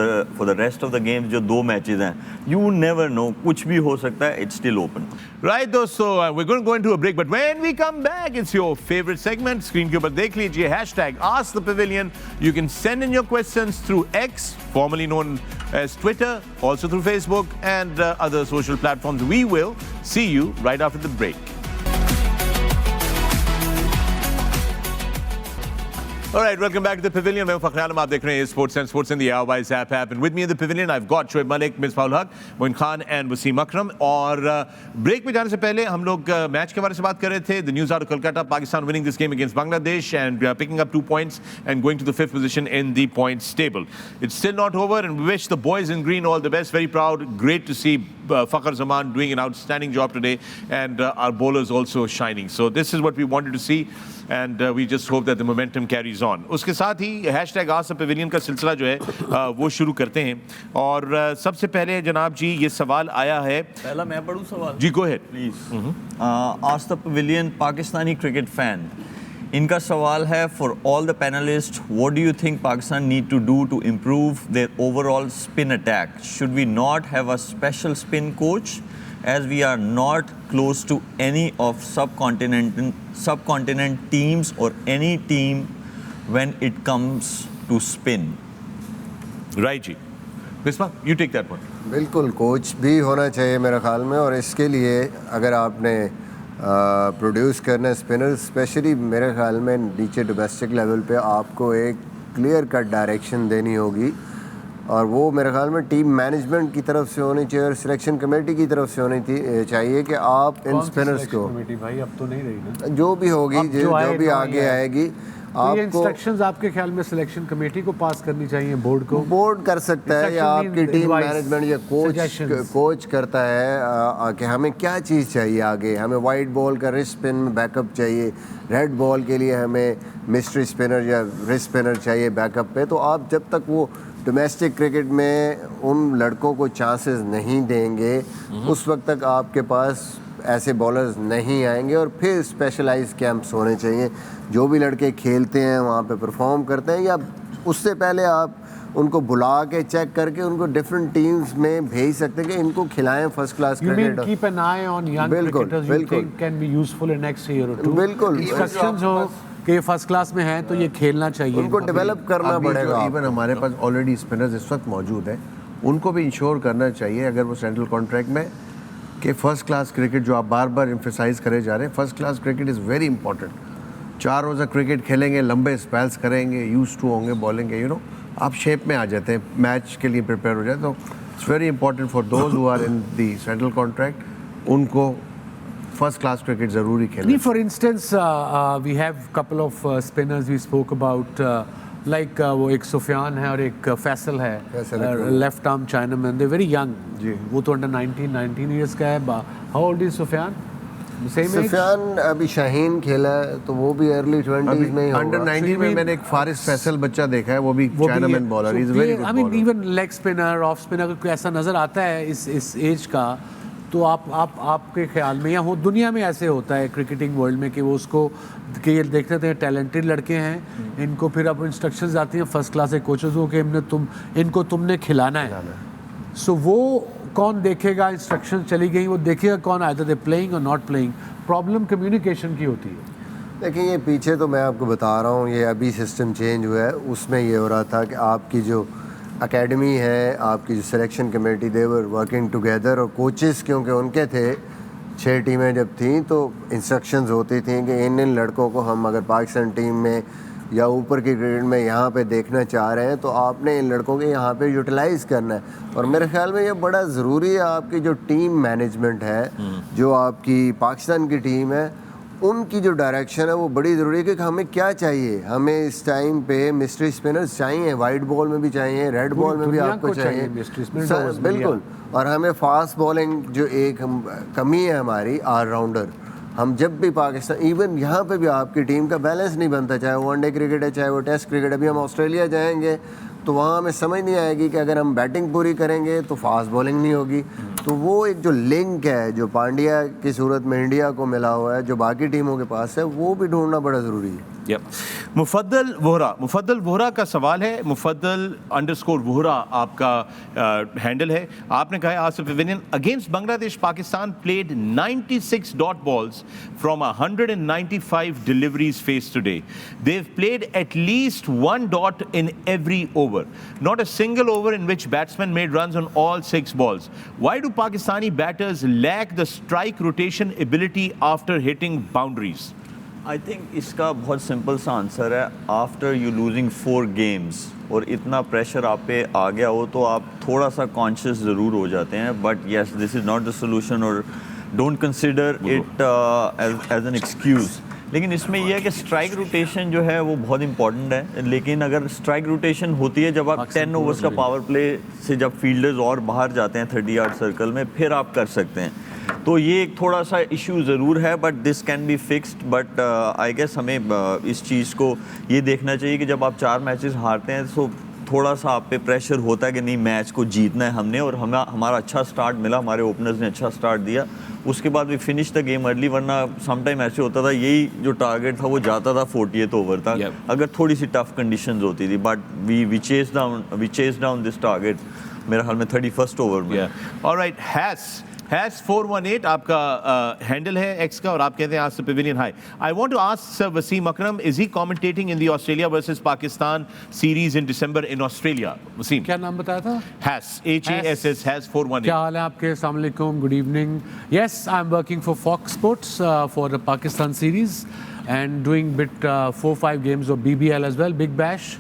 the rest of the games. जो 2 मैचेस हैं, यू नेवर नो, कुछ भी हो सकता है, इट्स स्टिल ओपन। Right, दोस्तों, we're going to go into a break, but when we come back, it's your favorite segment. Screen के ऊपर देख लीजिए #AskThePavilion. You can send in your questions through X, formerly known as Twitter, also through Facebook and other social platforms. We will see you right after the break. All right, welcome back to the Pavilion. मैं Fakhar-e-Alam, आप देख रहे हैं Sports and the Airwise app. And with me in the Pavilion, I've got Shoaib Malik, Misbah, Moin Khan and Wasim Akram. और break पे जाने से पहले हम लोग मैच के बारे से बात कर रहे थे. The news out of Kolkata, Pakistan winning this game against Bangladesh and picking up 2 points and going to the 5th position in the points table. It's still not over, and we wish the boys in green all the best. Very proud. Great to see Fakhar Zaman doing an outstanding job today, and our bowlers also shining. So this is what we wanted to see. And we just hope that the momentum carries on. उसके साथ ही #AskThePavilion का सिलसिला जो है वो शुरू करते हैं। और सबसे पहले जनाब जी ये सवाल आया है, पहला मैं पढ़ूं सवाल? जी go ahead please. Ask the pavilion Pakistani cricket fan, इनका सवाल है, for all the panelist, what do you think Pakistan need to do to improve their overall spin attack? Should we not have a special spin coach, as we are not close to any of subcontinent teams or any team when it comes to spin? Right जी, Misbah, you take that one. बिल्कुल, coach भी होना चाहिए मेरे ख्याल में। और इसके लिए अगर आपने प्रोड्यूस करना है स्पिनर, स्पेशली मेरे ख्याल में नीचे डोमेस्टिक लेवल पे आपको एक क्लियर कट डायरेक्शन देनी होगी, और वो मेरे ख्याल में टीम मैनेजमेंट की तरफ से होनी चाहिए और सिलेक्शन कमेटी की तरफ से होनी चाहिए कि आप इन स्पिनर्स को, भाई अब तो नहीं रही ना, जो भी होगी, जो भी आगे आएगी, तो ये इंस्ट्रक्शंस आपके ख्याल में सिलेक्शन कमेटी को पास करनी चाहिए, बोर्ड को? बोर्ड कर सकता है या आपकी टीम मैनेजमेंट या कोच करता है कि हमें क्या चीज़ चाहिए आगे। हमें वाइट बॉल का रिस्ट स्पिन में बैकअप चाहिए, रेड बॉल के लिए हमें मिस्ट्री स्पिनर या रिस्ट स्पिनर चाहिए बैकअप पे। तो आप जब तक वो डोमेस्टिक क्रिकेट में उन लड़कों को चांसेस नहीं देंगे, उस वक्त तक आपके पास ऐसे बॉलर्स नहीं आएंगे। और फिर स्पेशलाइज्ड कैंप्स होने चाहिए, जो भी लड़के खेलते हैं वहाँ पे परफॉर्म करते हैं, या उससे पहले आप उनको बुला के चेक करके उनको डिफरेंट टीम्स में भेज सकते हैं कि इनको खिलाएं first class cricket. Keep an I on young cricketers you think can be useful in next year और टू। बिल्कुल, इंस्ट्रक्शंस हो कि फर्स्ट क्लास में हैं तो ये खेलना चाहिए, उनको डेवलप करना पड़ेगा। इवन हमारे पास ऑलरेडी स्पिनर्स इस वक्त मौजूद हैं, उनको भी इंश्योर करना चाहिए अगर वो सेंट्रल कॉन्ट्रैक्ट में कि फर्स्ट क्लास क्रिकेट, जो आप बार बार एम्फेसाइज करे जा रहे हैं, first class cricket is very important. 4 रोज़ा क्रिकेट खेलेंगे, लंबे स्पेल्स करेंगे, यूज टू होंगे बॉलिंग के, आप शेप में आ जाते हैं, मैच के लिए प्रिपेयर हो जाते। तो it's very important for those who are in the central contract, उनको फर्स्ट क्लास क्रिकेट ज़रूरी खेलना। For instance we have couple of spinners we spoke about, like वो एक सुफियान है और एक फैसल है, left arm chinaman, they very young जी। वो तो अंडर 19 ईयर्स का है। How old is Sufiyan? Sufiyan अभी शाहीन खेला है तो वो भी अर्ली 20s में ही होगा। अंडर 19 में मैंने एक फारिस फैसल बच्चा देखा है, वो भी chinaman bowler, is very good. I mean even leg spinner, off spinner, कोई ऐसा नजर आता है इस एज का, तो आपके ख्याल में, या हो दुनिया में ऐसे होता है क्रिकेटिंग वर्ल्ड में कि वो उसको कि ये देखते थे टैलेंटेड लड़के हैं, इनको फिर अब इंस्ट्रक्शंस आती हैं फर्स्ट क्लास के कोचेस को कि इनको तुमने खिलाना है। सो वो कौन देखेगा? इंस्ट्रक्शन चली गई, वो देखेगा कौन? आइदर दे प्लेइंग और नॉट प्लेइंग। प्रॉब्लम कम्युनिकेशन की होती है। देखिए, ये पीछे तो मैं आपको बता रहा हूँ, ये अभी सिस्टम चेंज हुआ है, उसमें ये हो रहा था कि आपकी जो एकेडमी है, आपकी जो selection committee, they were working together, और कोचेस क्योंकि उनके थे, 6 टीमें जब थीं तो इंस्ट्रक्शंस होती थी कि इन लड़कों को हम अगर पाकिस्तान टीम में या ऊपर की क्रिकेट में यहाँ पे देखना चाह रहे हैं तो आपने इन लड़कों के यहाँ पे यूटिलाइज़ करना है। और मेरे ख्याल में ये बड़ा ज़रूरी है, आपकी जो टीम मैनेजमेंट है, जो आपकी पाकिस्तान की टीम है, उनकी जो डायरेक्शन है वो बड़ी ज़रूरी है कि हमें क्या चाहिए। हमें इस टाइम पे मिस्ट्री स्पिनर्स चाहिए, वाइट बॉल में भी चाहिए, रेड बॉल में भी आपको चाहिए, बिल्कुल। और हमें फास्ट बॉलिंग जो एक कमी है हमारी, ऑलराउंडर, हम जब भी पाकिस्तान, इवन यहाँ पे भी आपकी टीम का बैलेंस नहीं बनता, चाहे वो वनडे क्रिकेट है, चाहे वो टेस्ट क्रिकेट। अभी हम ऑस्ट्रेलिया जाएंगे तो वहाँ हमें समझ नहीं आएगी कि अगर हम बैटिंग पूरी करेंगे तो फास्ट बॉलिंग नहीं होगी। तो वो एक जो लिंक है, जो पांड्या की सूरत में इंडिया को मिला हुआ है, जो बाकी टीमों के पास है, वो भी ढूंढना बड़ा ज़रूरी है। मुफद्दल वोहरा का सवाल है। मुफद्दल_वोहरा आपका हैंडल है। आपने कहा है आज pavilion against Bangladesh Pakistan played 96 dot balls from 195 deliveries face today. They've played at least 1 dot in every over. Not a single over in which batsmen made runs on all 6 balls. Why do Pakistani batters lack the strike rotation ability after hitting boundaries? I think इसका बहुत simple सा answer है, after you losing 4 games और इतना pressure आप पे आ गया हो तो आप थोड़ा सा कॉन्शियस ज़रूर हो जाते हैं। But yes, this is not the solution और don't consider it as an excuse. लेकिन इसमें यह है कि स्ट्राइक रोटेशन जो है वो बहुत इंपॉर्टेंट है। लेकिन अगर स्ट्राइक रोटेशन होती है जब आप 10 ओवर्स का पावर प्ले से जब फील्डर्स और बाहर जाते हैं 30 यार्ड सर्कल में, फिर आप कर सकते हैं। तो ये एक थोड़ा सा इशू ज़रूर है, but this can be fixed. But I guess हमें इस चीज़ को ये देखना चाहिए कि जब आप 4 मैचेस हारते हैं तो थोड़ा सा आप पे प्रेशर होता है कि नहीं, मैच को जीतना है हमने, और हमारा अच्छा स्टार्ट मिला, हमारे ओपनर्स ने अच्छा स्टार्ट दिया, उसके बाद भी फिनिश द गेम अर्ली। वरना समटाइम ऐसे होता था, यही जो टारगेट था वो जाता था 48 ओवर तक, अगर थोड़ी सी टफ कंडीशंस होती थी। But we chase down this target मेरे ख्याल में 31st ओवर में। ऑलराइट, हैस 418 आपका हैंडल है एक्स का, और आप कहते हैं आज से पवेलियन हाई। I want to ask sir Wasim Akram, is he commentating in the Australia versus Pakistan series in December in Australia? Wasim, क्या नाम बताया था? हैस, HASS, हैस 418। क्या हाल है आपके? अस्सलाम वालेकुम, good evening. Yes, I am working for Fox Sports for the Pakistan series and doing bit 4-5 games of BBL as well, Big Bash.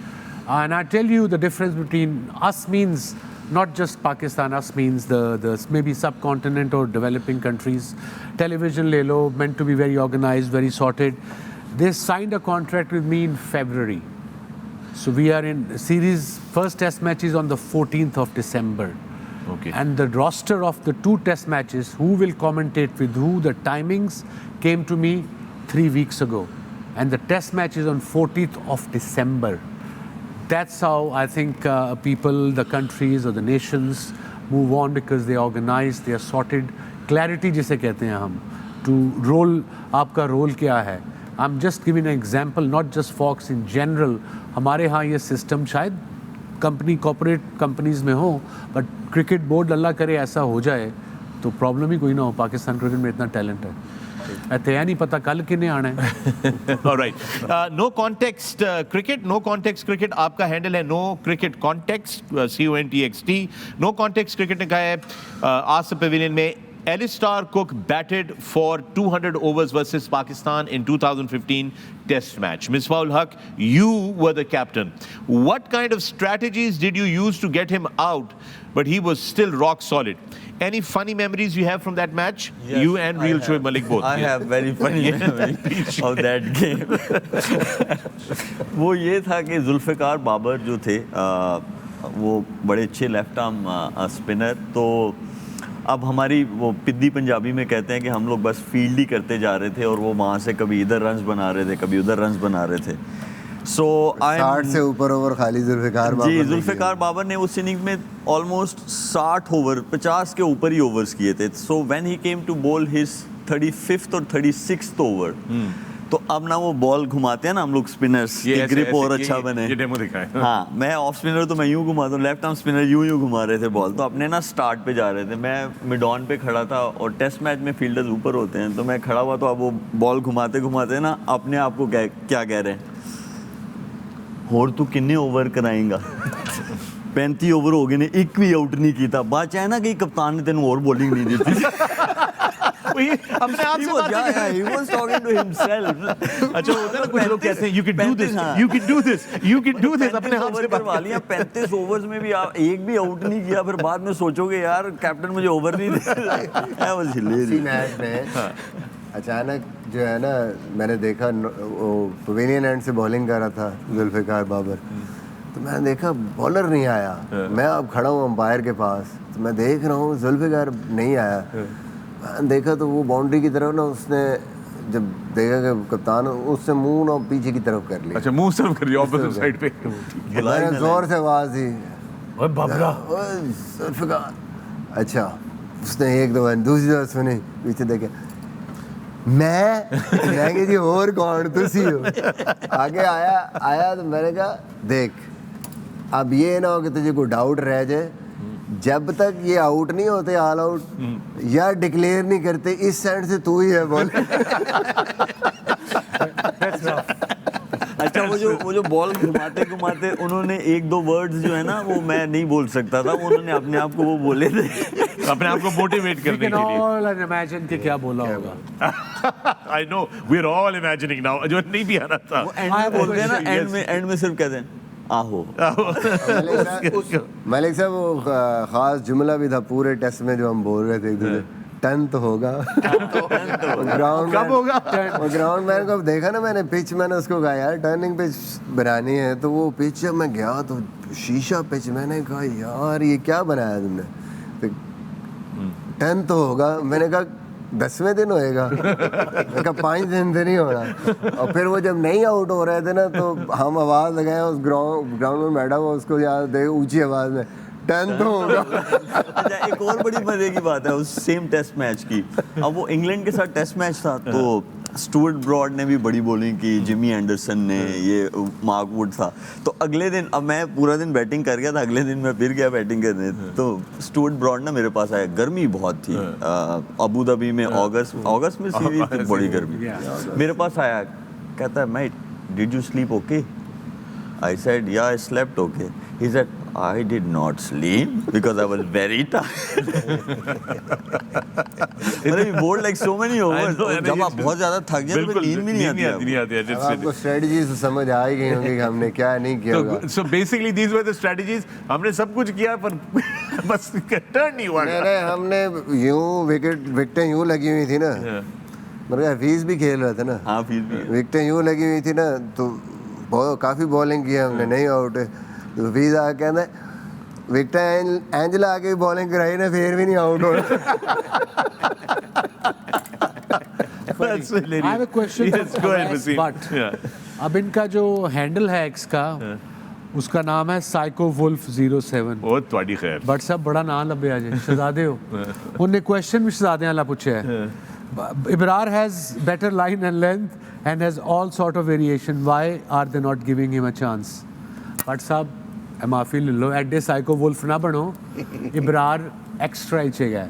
And I tell you the difference between us means not just Pakistan, us means the maybe subcontinent or developing countries. Television le lo, meant to be very organized, very sorted. They signed a contract with me in February. So we are in series, first test match is on the 14th of December. Okay. And the roster of the 2 test matches, who will commentate with who, the timings came to me 3 weeks ago. And the test match is on 14th of December. That's how I think people, the countries or the nations move on, because they are organized, they are sorted. Clarity जिसे कहते हैं हम, to role, आपका role क्या है. I'm just giving an example, not just Fox, in general. हमारे यहाँ ये system शायद कंपनी, कॉर्पोरेट कंपनीज में हो, बट क्रिकेट बोर्ड अल्लाह करे ऐसा हो जाए तो प्रॉब्लम ही कोई ना हो. पाकिस्तान क्रिकेट में इतना टैलेंट है, ऐसा नहीं पता कल किन्हें आना है. Alright. No context cricket, no context cricket. आपका हैंडल है no cricket context, CONTXT. No context cricket ने कहा है आज Pavilion में Alistair Cook batted for 200 overs versus Pakistan in 2015 Test match. Misbah Haq, you were the captain. What kind of strategies did you use to get him out, but he was still rock solid? Any funny memories you have from that match? Yes, You and real Shoaib Malik both. I have very funny memories of that game. वो ये था कि जुल्फ़िकार बाबर जो थे वो बड़े अच्छे left arm spinner, तो अब हमारी वो पिद्दी पंजाबी में कहते हैं कि हम लोग बस फील्ड ही करते जा रहे थे और वो वहाँ से कभी इधर रन्स बना रहे थे, कभी उधर रन्स बना रहे थे. सो 60 से ऊपर ओवर खाली जुल्फ़िकार बाबर जी, जुल्फ़िकार बाबर ने उस इनिंग्स में ऑलमोस्ट 60 ओवर, 50 के ऊपर ही ओवर्स किए थे. So when he came to bowl his 35th और 36th ओवर, तो अब ना वो बॉल घुमाते हैं ना हम लोग स्पिनर्स, ये ग्रिप और अच्छा बने. ये डेमो दिखाएं. हाँ, मैं ऑफ स्पिनर तो मैं यूं घुमाता हूँ, लेफ्ट आर्म स्पिनर यूं घुमा रहे थे बॉल. तो अपने ना स्टार्ट पे जा रहे थे, मैं मिड ऑन पे खड़ा था और टेस्ट मैच में फील्डर्स ऊपर होते हैं, तो मैं खड़ा हुआ तो अब वो बॉल घुमाते घुमाते ना अपने आप को क्या कह रहे हैं, और तू किन्ने ओवर कराएगा. 35 ओवर हो गए ने, एक भी आउट नहीं किया. बात चाहे ना कि कप्तान ने तेन और बॉलिंग नहीं दी थी. अपने आप से बात कर. He was talking to himself. अच्छा, होता है ना कुछ लोग कहते हैं you can do this, you can do this, you can do this. अपने आप से बात करवा लिया. 35 ओवर्स में भी आप एक भी आउट नहीं किया, फिर बाद में सोचोगे यार कैप्टन मुझे ओवर नहीं दिया. That was hilarious. इसी मैच में अचानक जो है ना, मैंने देखा वो पवेलियन एंड से बॉलिंग कर रहा था जुल्फ़िकार बाबर, तो मैंने देखा बॉलर नहीं आया. मैं अब खड़ा हूँ अंपायर के पास, तो मैं देख रहा हूँ जुल्फ़िकार नहीं आया. मैंने देखा तो वो बाउंड्री की तरफ ना, उसने जब देखा कि कप्तान, उससे मुंह ना पीछे की तरफ कर लिया. अच्छा, मुंह सिर्फ कर लिया ऑपोजिट साइड पे. मैंने जोर से आवाज़ दी, ओए बाबरा, जुल्फ़िकार. अच्छा, उसने एक दो दूसरी दफा सुनी, पीछे देखे, मैं कि जी और कौन तुसी हो. आगे आया तो मैंने कहा देख, अब ये ना हो कि तुझे कोई डाउट रह जाए, जब तक ये आउट नहीं होते ऑल आउट या डिक्लेयर नहीं करते, इस साइड से तू ही है बॉल. अच्छा, वो जो बॉल घुमाते घुमाते उन्होंने एक दो वर्ड्स जो है ना वो मैं नहीं बोल सकता था, उन्होंने अपने आप को वो बोले थे, अपने आप को मोटिवेट करने के लिए. all imagine कि क्या बोला होगा. I know, we're all imagining now. जो नहीं भी आना था. वो एंड में बोलते हैं ना, एंड में सिर्फ कहते हैं आहो. मलिक साहब वो खास जुमला भी था पूरे टेस्ट में जो हम बोल रहे थे, टर्न तो होगा. ग्राउंड कब होगा? ग्राउंड मैन को देखा ना मैंने, पिच मैंने उसको कहा यार टर्निंग पिच बनानी है, तो वो पिच जब मैं गया तो शीशा पिच, मैंने कहा यार ये क्या बनाया तुमने. तो टर्न तो होगा, मैंने कहा 10वें दिन होएगा. मैंने कहा 5 दिन से नहीं हो रहा. और फिर वो जब नहीं आउट हो रहे थे ना, तो हम आवाज़ लगाए उस ग्राउंड में बैठा हुआ, उसको याद देख ऊंची आवाज़ में, टर्न तो होगा. अच्छा, एक और बड़ी मजे की बात है उस सेम टेस्ट मैच की. अब वो इंग्लैंड के साथ टेस्ट मैच था, तो स्टुअर्ट ब्रॉड ने भी बड़ी बॉलिंग की, जिमी एंडरसन ने, ये मार्क वुड था. तो अगले दिन, अब मैं पूरा दिन बैटिंग कर गया था, अगले दिन मैं फिर गया बैटिंग करने, तो स्टुअर्ट ब्रॉड ना मेरे पास आया. गर्मी बहुत थी अबू धाबी में, अगस्त में सीरीज थी, बड़ी गर्मी. मेरे पास आया, कहता है mate, did you sleep okay? I said, yeah, I slept okay. He said, I did not sleep because I was very tired. मतलब he bowled like so many overs. जब आप बहुत ज़्यादा थक जाए तो नींद भी नहीं आती. आपको स्ट्रेटजीज समझ आ ही गई होंगी कि हमने क्या नहीं किया होगा. So basically these were the strategies. हमने सब कुछ किया पर बस टर्न नहीं हुआ. नहीं, हमने यूं विकेटें यूं लगी हुई थी ना, मेरे हफीज़ भी खेल रहा था ना। हाँ फीस भी है। विकेटें यूँ लगी हुई थी ना तो काफ़ी बॉलिंग की हमने, नहीं आउट है तो हफीज़ आके कहना विकेटें एंजला आके बॉलिंग कराई ना फिर भी नहीं आउट हो That's hilarious. I have a question. Yes, go ahead, Wasim. But Yeah. अब इनका जो हैंडल है एक्स का, उसका नाम है साइको वुल्फ 07। ओ ਤੁਹਾਡੀ ਖੈਰ। बट सब बड़ा नाम लभे आज शहजादे हो। उन्हें क्वेश्चन भी शहजादे वाला पूछा है। Ibrar has better line and length and has all sort of variation. Why are they not giving him a chance? But साहब माफी ले लो, एडे साइको वुल्फ ना बनो। इब्रार एक्स्ट्रा ही चाहिए।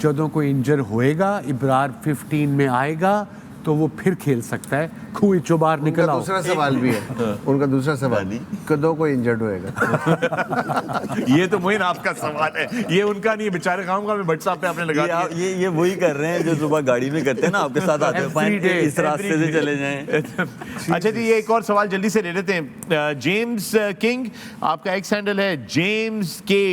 ਜਦੋਂ कोई इंजर होएगा, इब्रार 15 में आएगा तो वो फिर खेल सकता है। खूह चो बाहर उनका निकल आओ। दूसरा सवाल भी है, उनका दूसरा सवाल कदों कोई इंजर्ड होएगा। ये तो मोइन आपका सवाल है, ये उनका नहीं है, बेचारे काम का व्हाट्सएप पे आपने लगा दिया। ये वही कर रहे हैं जो सुबह गाड़ी में करते हैं ना, आपके साथ आते हैं, फाइन इस रास्ते से चले जाएं। अच्छा जी, ये एक और सवाल जल्दी से ले लेते हैं। जेम्स किंग, आपका एक्स हैंडल है जेम्स के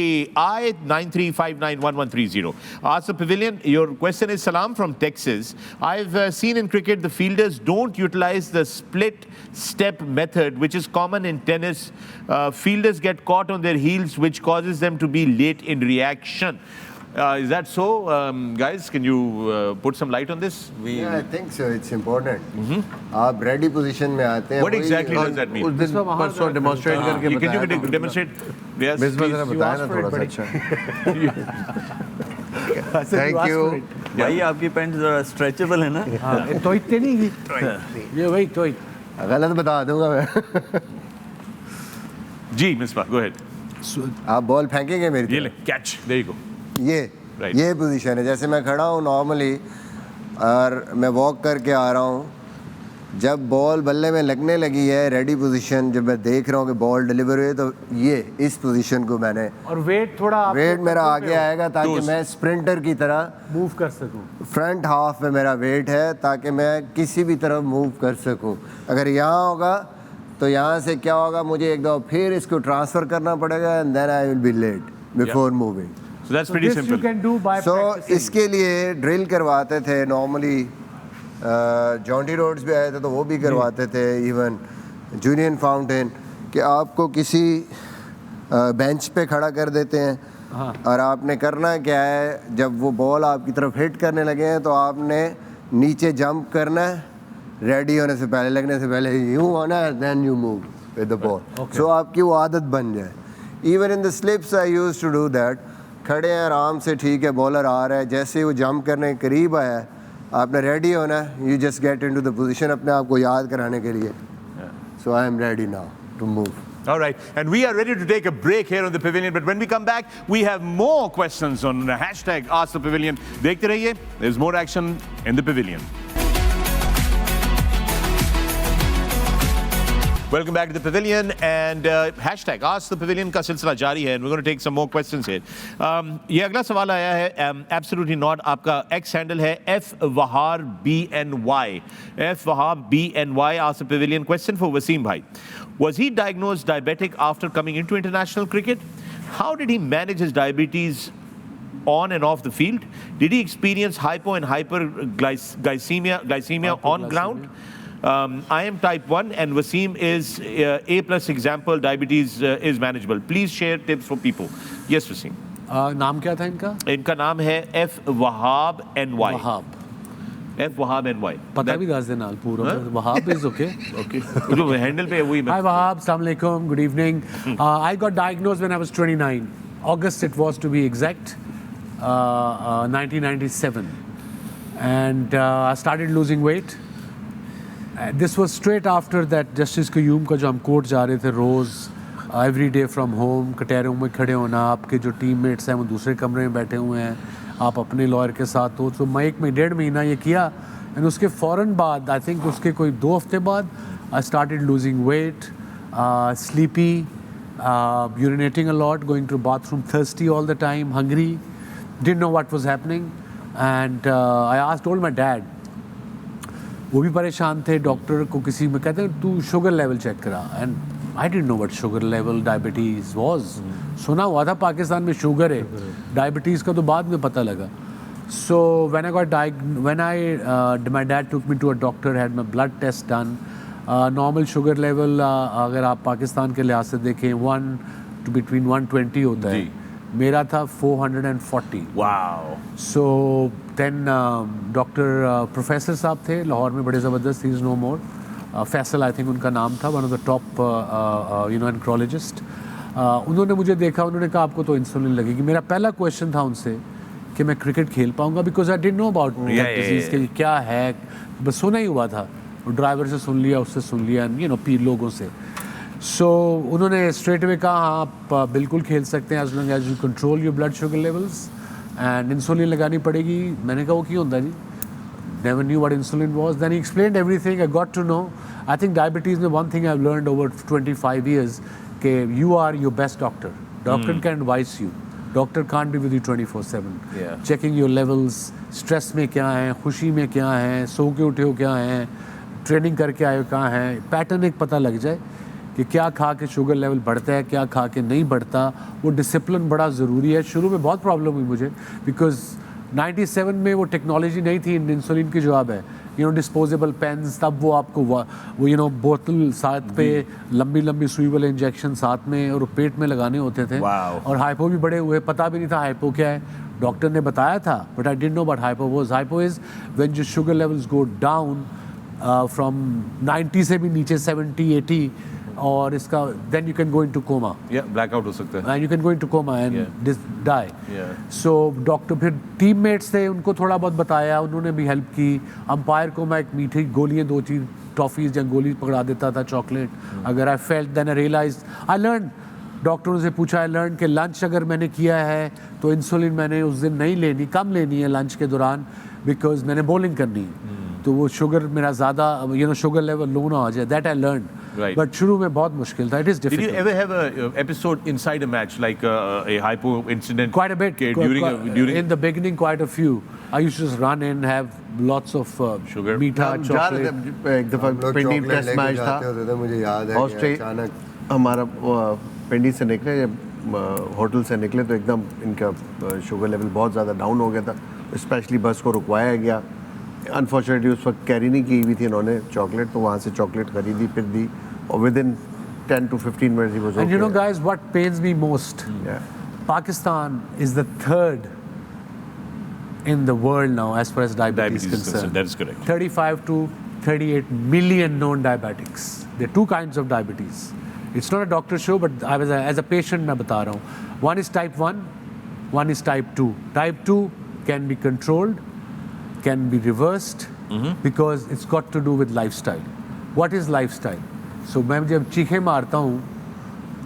आई 93591130। Ask the Pavilion, your question is Salam from Texas. I've seen in cricket the fielders don't utilize the split step method, which is common in tennis. Fielders get caught on their heels, which causes them to be late in reaction. Is that so, guys? Can you put some light on this? Yeah, I think so. It's important. आप ready position में आते हैं। What exactly does that mean? उस दिन परसों demonstrate करके Can बताया you demonstrate? Yes, Misbah please. जरा बताया ना थोड़ा सा। अच्छा थैंक यू। भाई आपकी पैंट जरा स्ट्रेचेबल है ना। हाँ, तो इतने नहीं ये वही तो गलत बता दूंगा मैं। जी मिसबा, go ahead. आप बॉल फेंकेंगे मेरी ये ले, catch. There you go. ये Right. ये पोजीशन है। जैसे मैं खड़ा हूँ नॉर्मली और मैं वॉक करके आ रहा हूँ, जब बॉल बल्ले में लगने लगी है रेडी पोजीशन, जब मैं देख रहा हूँ कि बॉल डिलीवर हुई है तो ये इस पोजीशन को मैंने, और वेट थोड़ा वेट मेरा आगे आएगा ताकि मैं स्प्रिंटर की तरह मूव कर सकूं। फ्रंट हाफ में मेरा वेट है ताकि मैं किसी भी तरफ मूव कर सकूं। अगर यहाँ होगा तो यहाँ से क्या होगा, मुझे एक दफ़ा फिर इसको ट्रांसफ़र करना पड़ेगा and then I will be late before moving. So that's pretty This simple. you can do by so practicing. इसके लिए ड्रिल करवाते थे नॉर्मली, जॉन्टी रोड्स भी आए थे तो वो भी करवाते थे, इवन जूनियन फाउंटेन, कि आपको किसी बेंच पे खड़ा कर देते हैं और आपने करना क्या है, जब वो बॉल आपकी तरफ हिट करने लगे हैं तो आपने नीचे जंप करना है, रेडी होने से पहले, लगने से पहले यूँ होना है, then you move with the ball. So आपकी वो आदत बन जाए। Even in the slips I used to do that. खड़े हैं आराम से, ठीक है, बॉलर आ रहा है, जैसे ही वो जंप करने के करीब आया है आपने रेडी होना है, you just get into the position अपने आप को याद कराने के लिए। So I am ready now to move. All right, and we are ready to take a break here on the Pavilion, but when we come back, we have more questions on hashtag Ask the Pavilion. Dekhte rahiye, there's more action in the Pavilion. Welcome back to the Pavilion, and hashtag Ask the Pavilion का सिलसिला जारी है, and we're going to take some more questions here. ये अगला सवाल आया है, absolutely not, आपका X handle है F-Wahar BNY. F-Wahar BNY Ask the Pavilion. Question for Wasim bhai. Was he diagnosed diabetic after coming into international cricket? How did he manage his diabetes on and off the field? Did he experience hypo and hyperglycemia on ground? I am type 1 and Wasim is A+ example, diabetes is manageable. Please share tips for people. Yes, Wasim. नाम क्या था इनका? इनका नाम है F-Wahab NY. Wahab. F-Wahab NY. पता भी दस देना पूरा। Wahab is okay. Okay. जो हैंडल पे है वही। Hi Wahab, Assalamu alaikum, good evening. I got diagnosed when I was 29. August it was to be exact, 1997. And I started losing weight. This was straight after that Justice Qayyum का जो हम court जा रहे थे रोज़, every day from home, कटहरों में खड़े होना, आपके जो टीममेट्स हैं वो दूसरे कमरे में बैठे हुए हैं, आप अपने लॉयर के साथ हो। तो मैं एक में 1.5 महीना ये किया, एंड उसके फ़ौरन बाद, आई थिंक उसके कोई 2 हफ्ते बाद, I started losing weight, sleepy, urinating a lot, going to the bathroom thirsty all the time, hungry, didn't know what was happening, and I told my dad. वो भी परेशान थे, डॉक्टर को किसी में कहते हैं तू शुगर लेवल चेक करा, and I didn't know what sugar level diabetes was. सुना हुआ था पाकिस्तान में शुगर है, डायबिटीज़ का तो बाद में पता लगा। So when my dad took me to a doctor, had my blood test done. Normal sugar level अगर आप पाकिस्तान के लिहाज से देखें 1 to between 120 होता है. मेरा था 440. Wow. So then doctor professor साहब थे लाहौर में, बड़े ज़बरदस्त. He is no more. Faisal I think उनका नाम था, one of the top andrologist. उन्होंने मुझे देखा, उन्होंने कहा आपको तो इंसुलिन लगेगी. मेरा पहला क्वेश्चन था उनसे कि मैं क्रिकेट खेल पाऊंगा, because I didn't know about disease के क्या है, बस सुना ही हुआ था. ड्राइवर से सुन लिया, उससे सुन लिया, पीर लोगों से. सो उन्होंने स्ट्रेट अवे कहा हाँ आप बिल्कुल खेल सकते हैं as long as you control your blood sugar levels and insulin लगानी पड़ेगी. मैंने कहा वो क्यों होता जी, never knew what insulin was. Then he explained everything. I got to know. I think diabetes is one thing I've learned over 25 years. That you are your best doctor. Doctor can advise you. Doctor can't be with you 24/7. Yeah. Checking your levels. Stress में क्या है, खुशी में क्या है, सो के उठे हो क्या है, ट्रेनिंग करके आए हो कहाँ है. पैटर्न एक पता लग जाए कि क्या खा के शुगर लेवल बढ़ता है, क्या खा के नहीं बढ़ता. वो डिसिप्लिन बड़ा ज़रूरी है. शुरू में बहुत प्रॉब्लम हुई मुझे, बिकॉज 97 में वो टेक्नोलॉजी नहीं थी इंसुलिन की जो अब है. डिस्पोजेबल पेन्स, तब वो आपको वो बोतल साथ पे, लंबी लंबी सुई वाले इंजेक्शन साथ में, और पेट में लगाने होते थे. और हाइपो भी बड़े हुए, पता भी नहीं था हाइपो क्या है. डॉक्टर ने बताया था, but I didn't know what hypo was. Hypo is when your sugar levels go down from 90 से भी नीचे 70-80, और इसका then you can go into coma. Yeah, blackout हो सकता है. And you can go into coma and die. Yeah. So doctor फिर teammates थे, उनको थोड़ा बहुत बताया, उन्होंने भी हेल्प की. अंपायर को मैं एक मीठी गोलियाँ 2-3 टॉफ़ीज़ या गोली पकड़ा देता था, चॉकलेट. अगर I felt then I realise I learn. डॉक्टरों से पूछा, आई लर्न कि लंच अगर मैंने किया है तो इंसुलिन मैंने उस दिन नहीं लेनी, कम लेनी है लंच के दौरान, बिकॉज मैंने बॉलिंग करनी है. तो वो शुगर मेरा ज़्यादा शुगर लेवल लो ना हो जाए. That I learn. Right. But शुरू में बहुत मुश्किल था. It is Did difficult. you ever have a episode inside a match like a hypo incident? Quite a bit. During In the beginning, quite a few. I used to just run in, have lots of Sugar. meetha, हम जा रहे chocolate. थे एक दफ़ा पिंडी test match था. होते थे, मुझे याद है कि ऑस्ट्रेलिया अचानक हमारा पिंडी से निकले, जब होटल से निकले तो एकदम इनका शुगर लेवल बहुत ज़्यादा डाउन हो गया था. स्पेशली बस को रुकवाया गया. अनफॉर्चुनेटली उस वक्त कैरी नहीं की हुई थी इन्होंने चॉकलेट, तो वहाँ से चॉकलेट खरीदी, फिर दी, और with in 10 to 15 minutes he was And okay. you know, guys, what pains me most? Yeah. Pakistan is the third in the world now as far as diabetes is concerned. That is correct. 35 to 38 million known diabetics. There are two kinds of diabetes. It's not a doctor show, but I was as a patient मैं बता रहा हूँ. One is type 1, one is type 2. Type 2 can be controlled, can be reversed, because it's got to do with lifestyle. What is lifestyle? So मैं जब चीखे मारता हूँ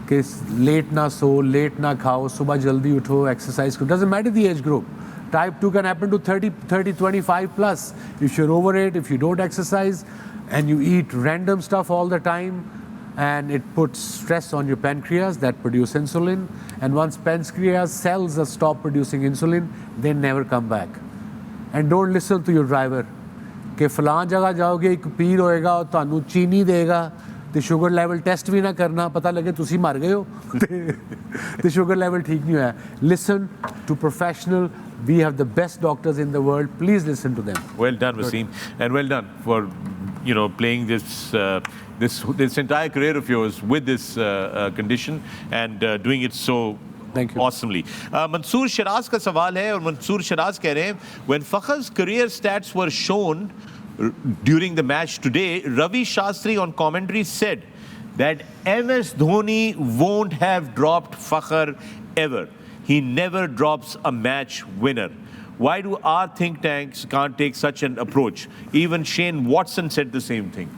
कि लेट ना सो, लेट ना खाओ, सुबह जल्दी उठो, एक्सरसाइज करो, doesn't matter the age group. Type 2 can happen to 30, 25 plus. If you're overweight, if you don't exercise, and you eat random stuff all the time, and it puts stress on your pancreas that produce insulin, and once pancreas cells stop producing insulin, they never come back. And don't listen to your driver कि फलां जगह जाओगे, एक पीर होएगा और ਤੁਹਾਨੂੰ चीनी देगा, तो शुगर लेवल टेस्ट भी ना करना, पता लगे तुसी मर गए हो तो शुगर लेवल ठीक नहीं होया. Listen to professional. We have the best doctors in the world. Please listen to them. Well done, Wasim, and well done for playing this entire career of yours with this condition and doing it so Thank you. awesomely. Mansoor Shiraz का सवाल है, और Mansoor Shiraz कह रहे हैं, when Fakhar's career stats were shown during the match today, Ravi Shastri on commentary said that MS Dhoni won't have dropped Fakhar ever. He never drops a match winner. Why do our think tanks can't take such an approach? Even Shane Watson said the same thing.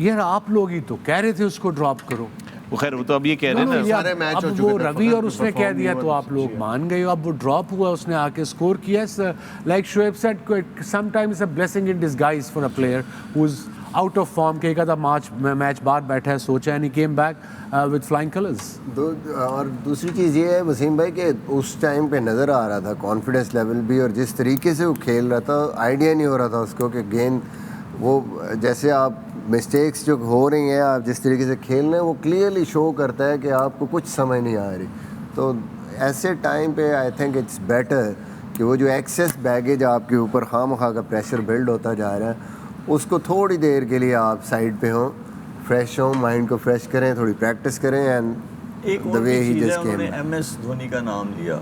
यार आप लोग ही तो कह रहे थे उसको drop करो. वो खैर वो तो अब ये कह रहे हैं ना. सारे मैच हो अब चुके वो थे, रवि फखर और को उसने कह perform दिया नहीं तो हुआ आप लोग मान गए हो. अब वो ड्रॉप हुआ, उसने आके स्कोर किया. Like Shoaib said, sometimes a blessing in disguise for a player who is out of form. के एक मैच बाहर बैठा है, सोचा, and he came back with flying colours. और दूसरी चीज़ ये है वसीम भाई कि उस टाइम पे नज़र आ रहा था कॉन्फिडेंस लेवल भी, और जिस तरीके से वो खेल रहा था, आइडिया नहीं हो रहा था उसको कि गेंद वो जैसे आप मिस्टेक्स जो हो रही हैं, आप जिस तरीके से खेल रहे हैं, वो क्लियरली शो करता है कि आपको कुछ समझ नहीं आ रही. तो ऐसे टाइम पे आई थिंक इट्स बेटर कि कि वो जो एक्सेस बैगेज आपके ऊपर खामखा का प्रेशर बिल्ड होता जा रहा है, उसको थोड़ी देर के लिए आप साइड पे हों, फ्रेश हों, माइंड को फ्रेश करें, थोड़ी प्रैक्टिस करें एंड एक और चीज़ है, उन्होंने MS धोनी का नाम लिया,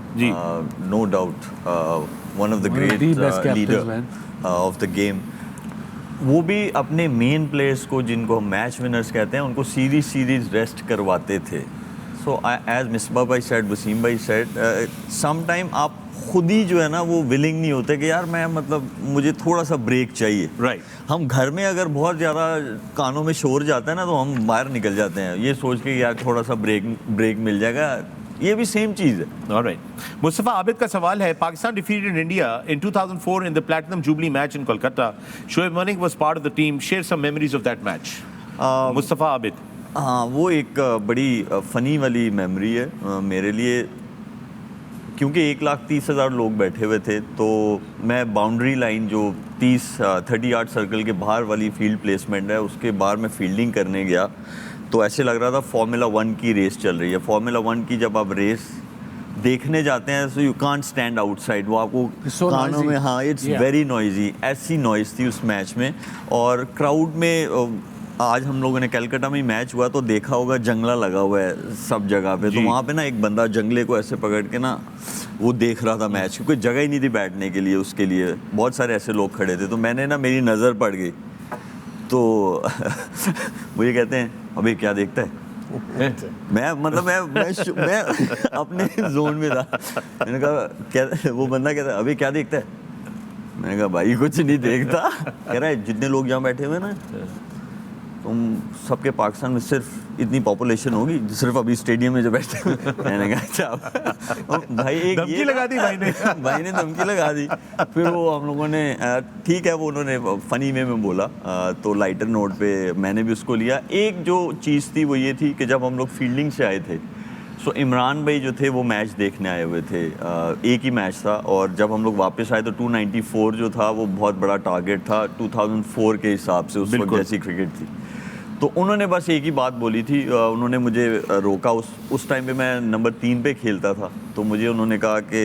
no doubt one of the great leader of the game. वो भी अपने मेन प्लेयर्स को, जिनको हम मैच विनर्स कहते हैं, उनको सीरीज रेस्ट करवाते थे। सो एज मिसबा भाई सेड, वसीम भाई सेड, समटाइम आप खुद ही जो है ना वो विलिंग नहीं होते कि यार मैं मतलब मुझे थोड़ा सा ब्रेक चाहिए। राइट। हम घर में अगर बहुत ज़्यादा कानों में शोर जाता है ना तो हम बाहर निकल जाते हैं ये सोच के यार थोड़ा सा ब्रेक मिल जाएगा। ये भी सेम चीज़ है। ऑलराइट। मुस्तफा आबिद का सवाल है, Pakistan defeated India in 2004 in the platinum jubilee match in Kolkata. Shoaib Malik was part of the team. Share some memories of that match. Mustafa Abid. हाँ, वो एक बड़ी फ़नी वाली मेमोरी है मेरे लिए, क्योंकि 1,30,000 लोग बैठे हुए थे। तो मैं बाउंड्री लाइन जो 30 यार्ड सर्कल के बाहर वाली फील्ड प्लेसमेंट है उसके बाहर मैं फील्डिंग करने गया, तो ऐसे लग रहा था फार्मूला 1 की रेस चल रही है। फार्मूला 1 की जब आप रेस देखने जाते हैं so you can't stand outside, वो आपको कानों में, हाँ इट्स वेरी नॉइजी। ऐसी नॉइज़ थी उस मैच में। और क्राउड में, आज हम लोगों ने कलकत्ता में मैच हुआ तो देखा होगा जंगला लगा हुआ है सब जगह पे, तो वहाँ पे ना एक बंदा जंगले को ऐसे पकड़ के ना वो देख रहा था मैच, क्योंकि जगह ही नहीं थी बैठने के लिए, उसके लिए बहुत सारे ऐसे लोग खड़े थे। तो मैंने ना, मेरी नज़र पड़ गई तो मुझे कहते हैं अबे क्या देखता है। मैं मतलब मैं अपने जोन में था। मैंने कहा क्या, वो बंदा कहता है अबे क्या देखता है। मैंने कहा भाई कुछ नहीं देखता। कह रहा है जितने लोग यहाँ बैठे हुए ना, तुम सबके पाकिस्तान में सिर्फ इतनी पॉपुलेशन होगी सिर्फ अभी स्टेडियम में जो बैठे हुए। मैंने कहा अच्छा भाई, एक धमकी लगा दी भाई ने धमकी लगा दी। फिर वो हम लोगों ने, ठीक है, वो उन्होंने फ़नी में बोला, तो लाइटर नोट पे मैंने भी उसको लिया। एक जो चीज़ थी वो ये थी कि जब हम लोग फील्डिंग से आए थे, सो इमरान भाई जो थे वो मैच देखने आए हुए थे, एक ही मैच था। और जब हम लोग वापस आए तो 294 जो था वो बहुत बड़ा टारगेट था 2004 के हिसाब से, उस वक्त जैसी क्रिकेट थी। तो उन्होंने बस एक ही बात बोली थी, उन्होंने मुझे रोका। उस टाइम पे मैं नंबर 3 पे खेलता था, तो मुझे उन्होंने कहा कि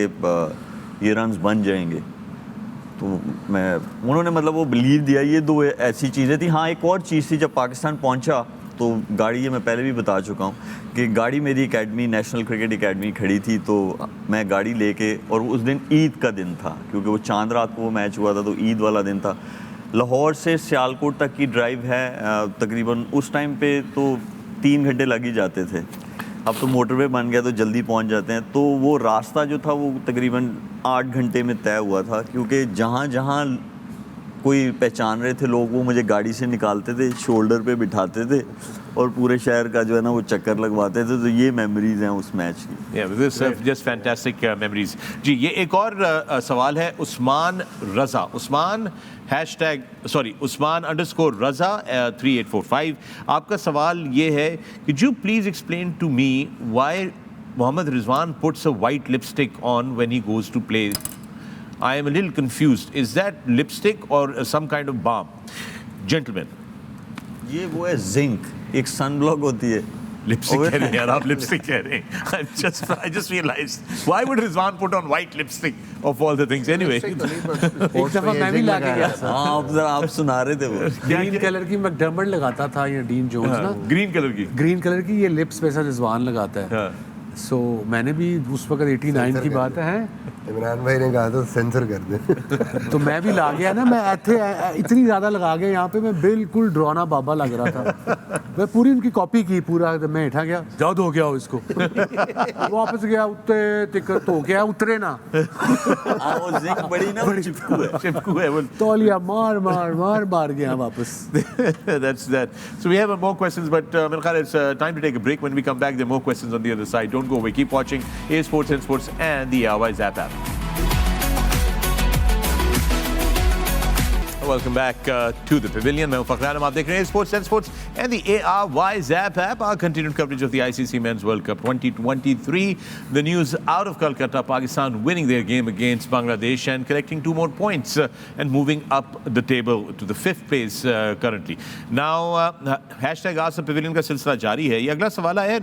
ये रन्स बन जाएंगे। तो उन्होंने मतलब वो बिलीव दिया। ये दो ऐसी चीज़ें थी। हाँ, एक और चीज़ थी, जब पाकिस्तान पहुंचा तो गाड़ी, ये मैं पहले भी बता चुका हूँ कि गाड़ी मेरी एकेडमी, नेशनल क्रिकेट एकेडमी खड़ी थी। तो मैं गाड़ी लेके, और उस दिन ईद का दिन था क्योंकि वो चांद रात को वो मैच हुआ था, तो ईद वाला दिन था। लाहौर से सियालकोट तक की ड्राइव है तकरीबन, उस टाइम पे तो 3 घंटे लग ही जाते थे। अब तो मोटरवे बन गया तो जल्दी पहुंच जाते हैं। तो वो रास्ता जो था वो तकरीबन 8 घंटे में तय हुआ था, क्योंकि जहाँ जहाँ कोई पहचान रहे थे लोग, वो मुझे गाड़ी से निकालते थे, शोल्डर पे बिठाते थे और पूरे शहर का जो है ना वो चक्कर लगवाते थे। तो ये मेमोरीज हैं उस मैच की। This just fantastic memories. जी, ये एक और सवाल है उस्मान रज़ा, उस्मान_रज़ा 3845। आपका सवाल ये है कि you please explain to me why Mohammad Rizwan puts a white lipstick on when he goes to play. I am a little confused. Is that lipstick or some kind of balm? Gentlemen. ये वो है zinc, एक sunblock होती है। Lipstick कह रहे हैं यार, आप लिपस्टिक कह रहे हैं। I just realized, why would Rizwan put on white lipstick of all the things? Anyway. एक दफा मैं भी ला के गया था। हाँ, आप सुना रहे थे वो। ग्रीन कलर की मैकडर्मट लगाता था या डीन जोन्स ना, ग्रीन कलर की ये लिप्स पे ऐसा रिजवान लगाता है। सो मैंने भी उस वक्त 89 की बात है, इमरान भाई ने कहा था सेंसर कर दे। तो मैं भी ला गया ना, मैं इतनी ज़्यादा लगा गया यहाँ पे, मैं बिल्कुल डरावना बाबा लग रहा था। मैं पूरी उनकी कॉपी की पूरा, मैं उठा गया, जाओ धो गया हो इसको। वापस गया, उतरे टिकट तो गया, उतरे ना। वो जिंक बड़ी ना, चिपकू है वो। तौलिया मार गया वापस। That's that. So we have more questions, but Moin Khan, it's time to take a break. When we come back, there are more questions on the other side. Don't go away. Keep watching A Sports and Sports and the Wise app. Welcome back to the Pavilion. मैं हूं फखर-ए-आलम, आप देख रहे हैं sports and sports and the ARY Zap app. Our continued coverage of the ICC Men's World Cup 2023. The news out of Kolkata, Pakistan winning their game against Bangladesh and collecting 2 more points and moving up the table to the 5th place currently. Now, hashtag Ask the Pavilion का सिलसिला जारी है। ये अगला सवाल है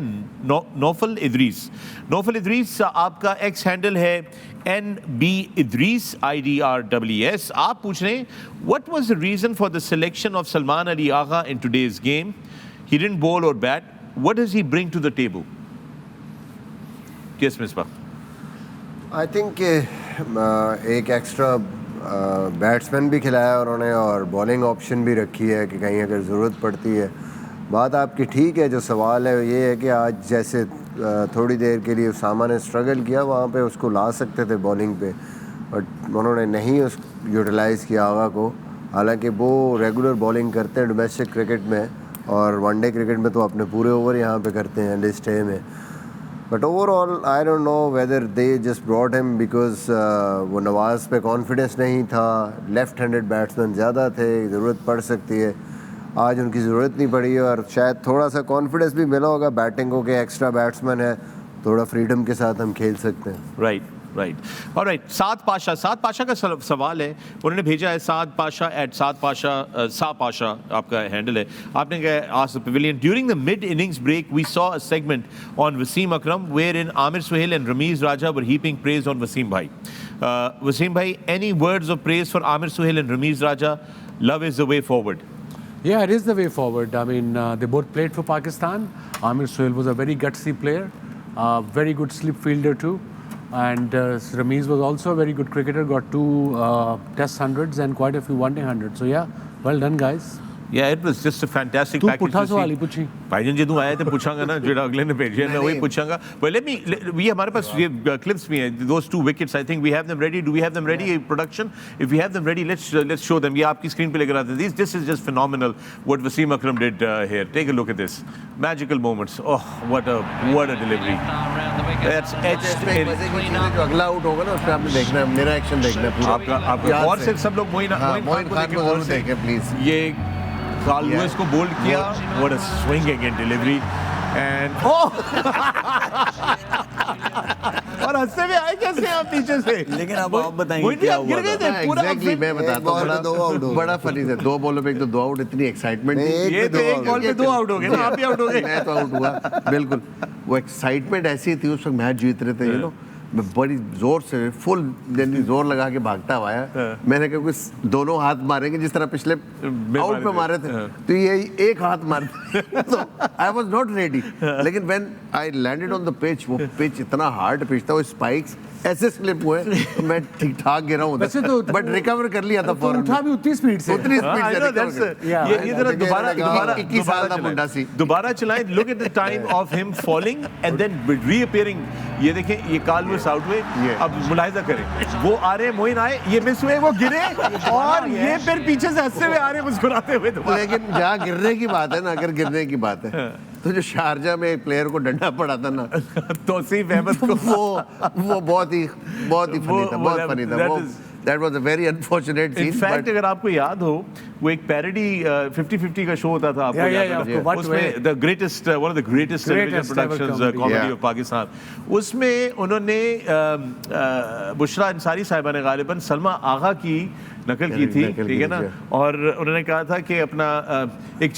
Naufal Idris. आपका x handle है NB Idris IDRWS, आप पूछ रहे हैं what was the reason for the selection of Salman Ali Agha in today's game? He didn't bowl or bat. What does he bring to the table? Yes, Misbah. I think एक extra batsman भी खिलाया उन्होंने और bowling option भी रखी है कि कहीं अगर ज़रूरत पड़ती है। बात आपकी ठीक है, जो सवाल है ये है कि आज जैसे थोड़ी देर के लिए उसामा ने स्ट्रगल किया, वहाँ पे उसको ला सकते थे बॉलिंग पे, बट उन्होंने नहीं उस यूटिलाइज़ किया आगा को। हालांकि वो रेगुलर बॉलिंग करते हैं डोमेस्टिक क्रिकेट में, और वनडे क्रिकेट में तो अपने पूरे ओवर यहाँ पे करते हैं लिस्ट ए में। But overall I don't know whether they just brought him because वो नवाज़ पे कॉन्फिडेंस नहीं था, लेफ्ट हैंडेड बैट्समैन ज़्यादा थे, ज़रूरत पड़ सकती है। आज उनकी ज़रूरत नहीं पड़ी और शायद थोड़ा सा कॉन्फिडेंस भी मिला होगा बैटिंग को कि एक्स्ट्रा बैट्समैन है, थोड़ा फ्रीडम के साथ हम खेल सकते हैं। Right alright. साद पाशा का सवाल है, उन्होंने भेजा है साद पाशा सा पाशा आपका हैंडल है। आपने कहा ask the pavilion, during the mid innings break we saw a segment on Wasim Akram where in Aamir Sohail and Rameez Raja were heaping praise on Wasim भाई। वसीम भाई, any words of praise for Aamir Sohail and Rameez Raja? Love is the way forward. Yeah, it is the way forward. I mean, they both played for Pakistan. Amir Sohail was a very gutsy player, very good slip fielder too. And Ramiz was also a very good cricketer, got 2 test hundreds and quite a few one-day hundreds. So yeah, well done guys. Yeah, it was just a fantastic तू package पुठा to see. सवाल ही पूछी। भाईजान जी तू आए थे पूछांगा ना, जो अगले ने भेजे मैं वही पूछांगा। But let me, we हमारे पास ये clips भी हैं, those 2 wickets I think we have them ready. Do we have them ready? Production, if we have them ready, let's show them. ये आपकी स्क्रीन पे लेकर आते हैं। This is just phenomenal what Wasim Akram did here. Take a look at this, magical moments. Oh, what a delivery. That's etched in. जो अगला out होगा ना उस पर आपने देखना है, मेरा एक्शन देखना है पूरा। आपका और सिर्फ सब लोग मोइन खान को जरूर देखें प्लीज। ये कार्ल लुइस को बोल्ड किया, what a swinging and delivery and और हंसते हुए आए कैसे आप पीछे से? लेकिन अब आप बताएंगे क्या हुआ? गिर गए थे पूरा। एग्जैक्टली, मैं बताता हूँ, बड़ा फनी था। 2 बॉलों पे एक तो 2 आउट, इतनी एक्साइटमेंट थी। ये तो एक बॉल पे 2 आउट हो गए ना, आप भी आउट हो गए। मैं तो आउट हुआ बिल्कुल। वो एक्साइटमेंट ऐसी थी, उस वक्त मैच जीत रहे थे, यू नो, मैं बड़ी जोर से फुल जोर लगा के भागता हुआ आया। मैंने कहा कुछ दोनों हाथ मारेंगे जिस तरह पिछले आउट पे मारे थे, तो ये एक हाथ मार तो आई वाज नॉट रेडी। लेकिन when I landed on the pitch, वो पिच इतना हार्ड पिच था, वो स्पाइक्स ऐसे स्लिप हुए तो मैं ठीक ठाक गिरा हूँ, बट रिकवर कर लिया था फौरन। उठा भी उतनी स्पीड से ये जरा दोबारा 21 साल का मुंडा सी दोबारा चलाएं। Look at the time of him falling and then reappearing. ये देखें, ये कार्ल लुइस आउट हुए, अब मुलाहिजा करें, वो आ रहे, मोइन आए, ये मिस हुए, वो गिरे और ये फिर पीछे से हंसते हुए आ रहे, मुस्कुराते हुए। लेकिन जहाँ गिरने की बात है ना, अगर गिरने की बात है तो जो शारजा में एक प्लेयर को डंडा पड़ा था ना, तौसीफ अहमद को, वो बहुत ही फनी था, बहुत फनी था। That was a very unfortunate scene. In fact, अगर आपको याद हो, वो एक पैरोडी 50-50 का शो होता था, आपको याद है? उसमें the greatest, one of the greatest television productions, comedy of Pakistan. उसमें उन्होंने बुशरा अंसारी साहिबा ने गालिबन सलमा आगा की नकल की थी, ठीक है ना, और उन्होंने कहा था कि अपना एक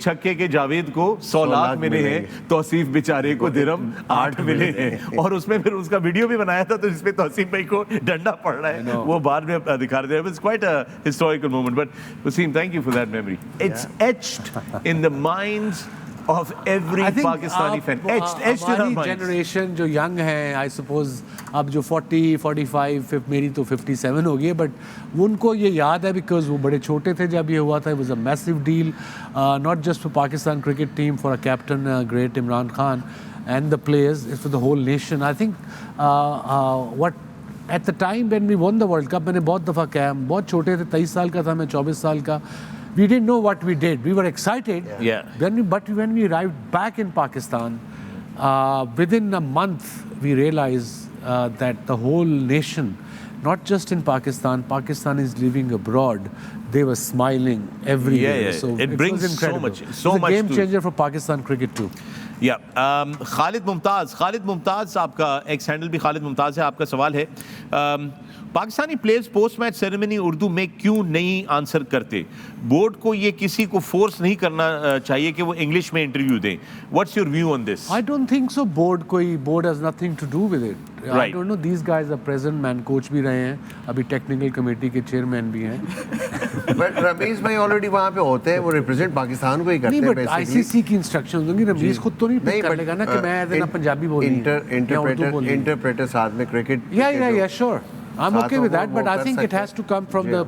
छक्के के जावेद को 100 लाख मिले हैं, तौसीफ बेचारे को दिरहम 8 मिले हैं। और उसमें फिर उसका वीडियो भी बनाया था, तो जिसमें तौसीफ भाई को डंडा पड़ रहा है, वो बाद में दिखा रहे थे। It's quite a historical moment, but Wasim, thank you for that memory. It's etched in the minds of every Pakistani fan. Etched in our minds. Generation जो यंग है, आई सपोज अब जो 40, 45, मेरी तो 57 हो गई, बट उनको ये याद है बिकॉज वो बड़े छोटे थे जब ये हुआ था। It was a massive deal, not just for Pakistan cricket team, for a captain great Imran Khan and the players, it's for the whole nation. I think what at the time when we won the World Cup, मैंने बहुत दफ़ा कहा, हम बहुत छोटे थे, 23 साल का था मैं, 24 साल का, we didn't know what we did. We were excited. Yeah. But when we arrived back in Pakistan, within a month we realized that the whole nation, not just in Pakistan, Pakistan is living abroad. They were smiling everywhere. Yeah. So it brings was incredible. so much. It's a game changer for Pakistan cricket too. या खालिद मुमताज़ आपका x handle भी खालिद मुमताज़ है। आपका सवाल है, Pakistani players post match ceremony Urdu में क्यों नहीं आंसर करते? बोर्ड को ये किसी को फोर्स नहीं करना चाहिए कि वो इंग्लिश में इंटरव्यू दें. What's your view on this? I don't think so. Board has nothing to do with it. I Right. don't know. These guys are present, man coach भी रहे हैं, अभी टेक्निकल कमेटी के चेयरमैन भी हैं. But Ramiz भाई already वहाँ पे होते हैं, वो रिप्रेजेंट पाकिस्तान को ही करते नहीं, हैं बट basically. ICC की इंस्ट्रक्शन होंगी. रमीज खुद तो नहीं पिक कर लेगा ना कि मैं एज पंजाबी बोल रही हूँ. इंटरप्रेटर साथ में cricket. Yeah, sure. I'm okay with that, but I कर think it सकते has to come from the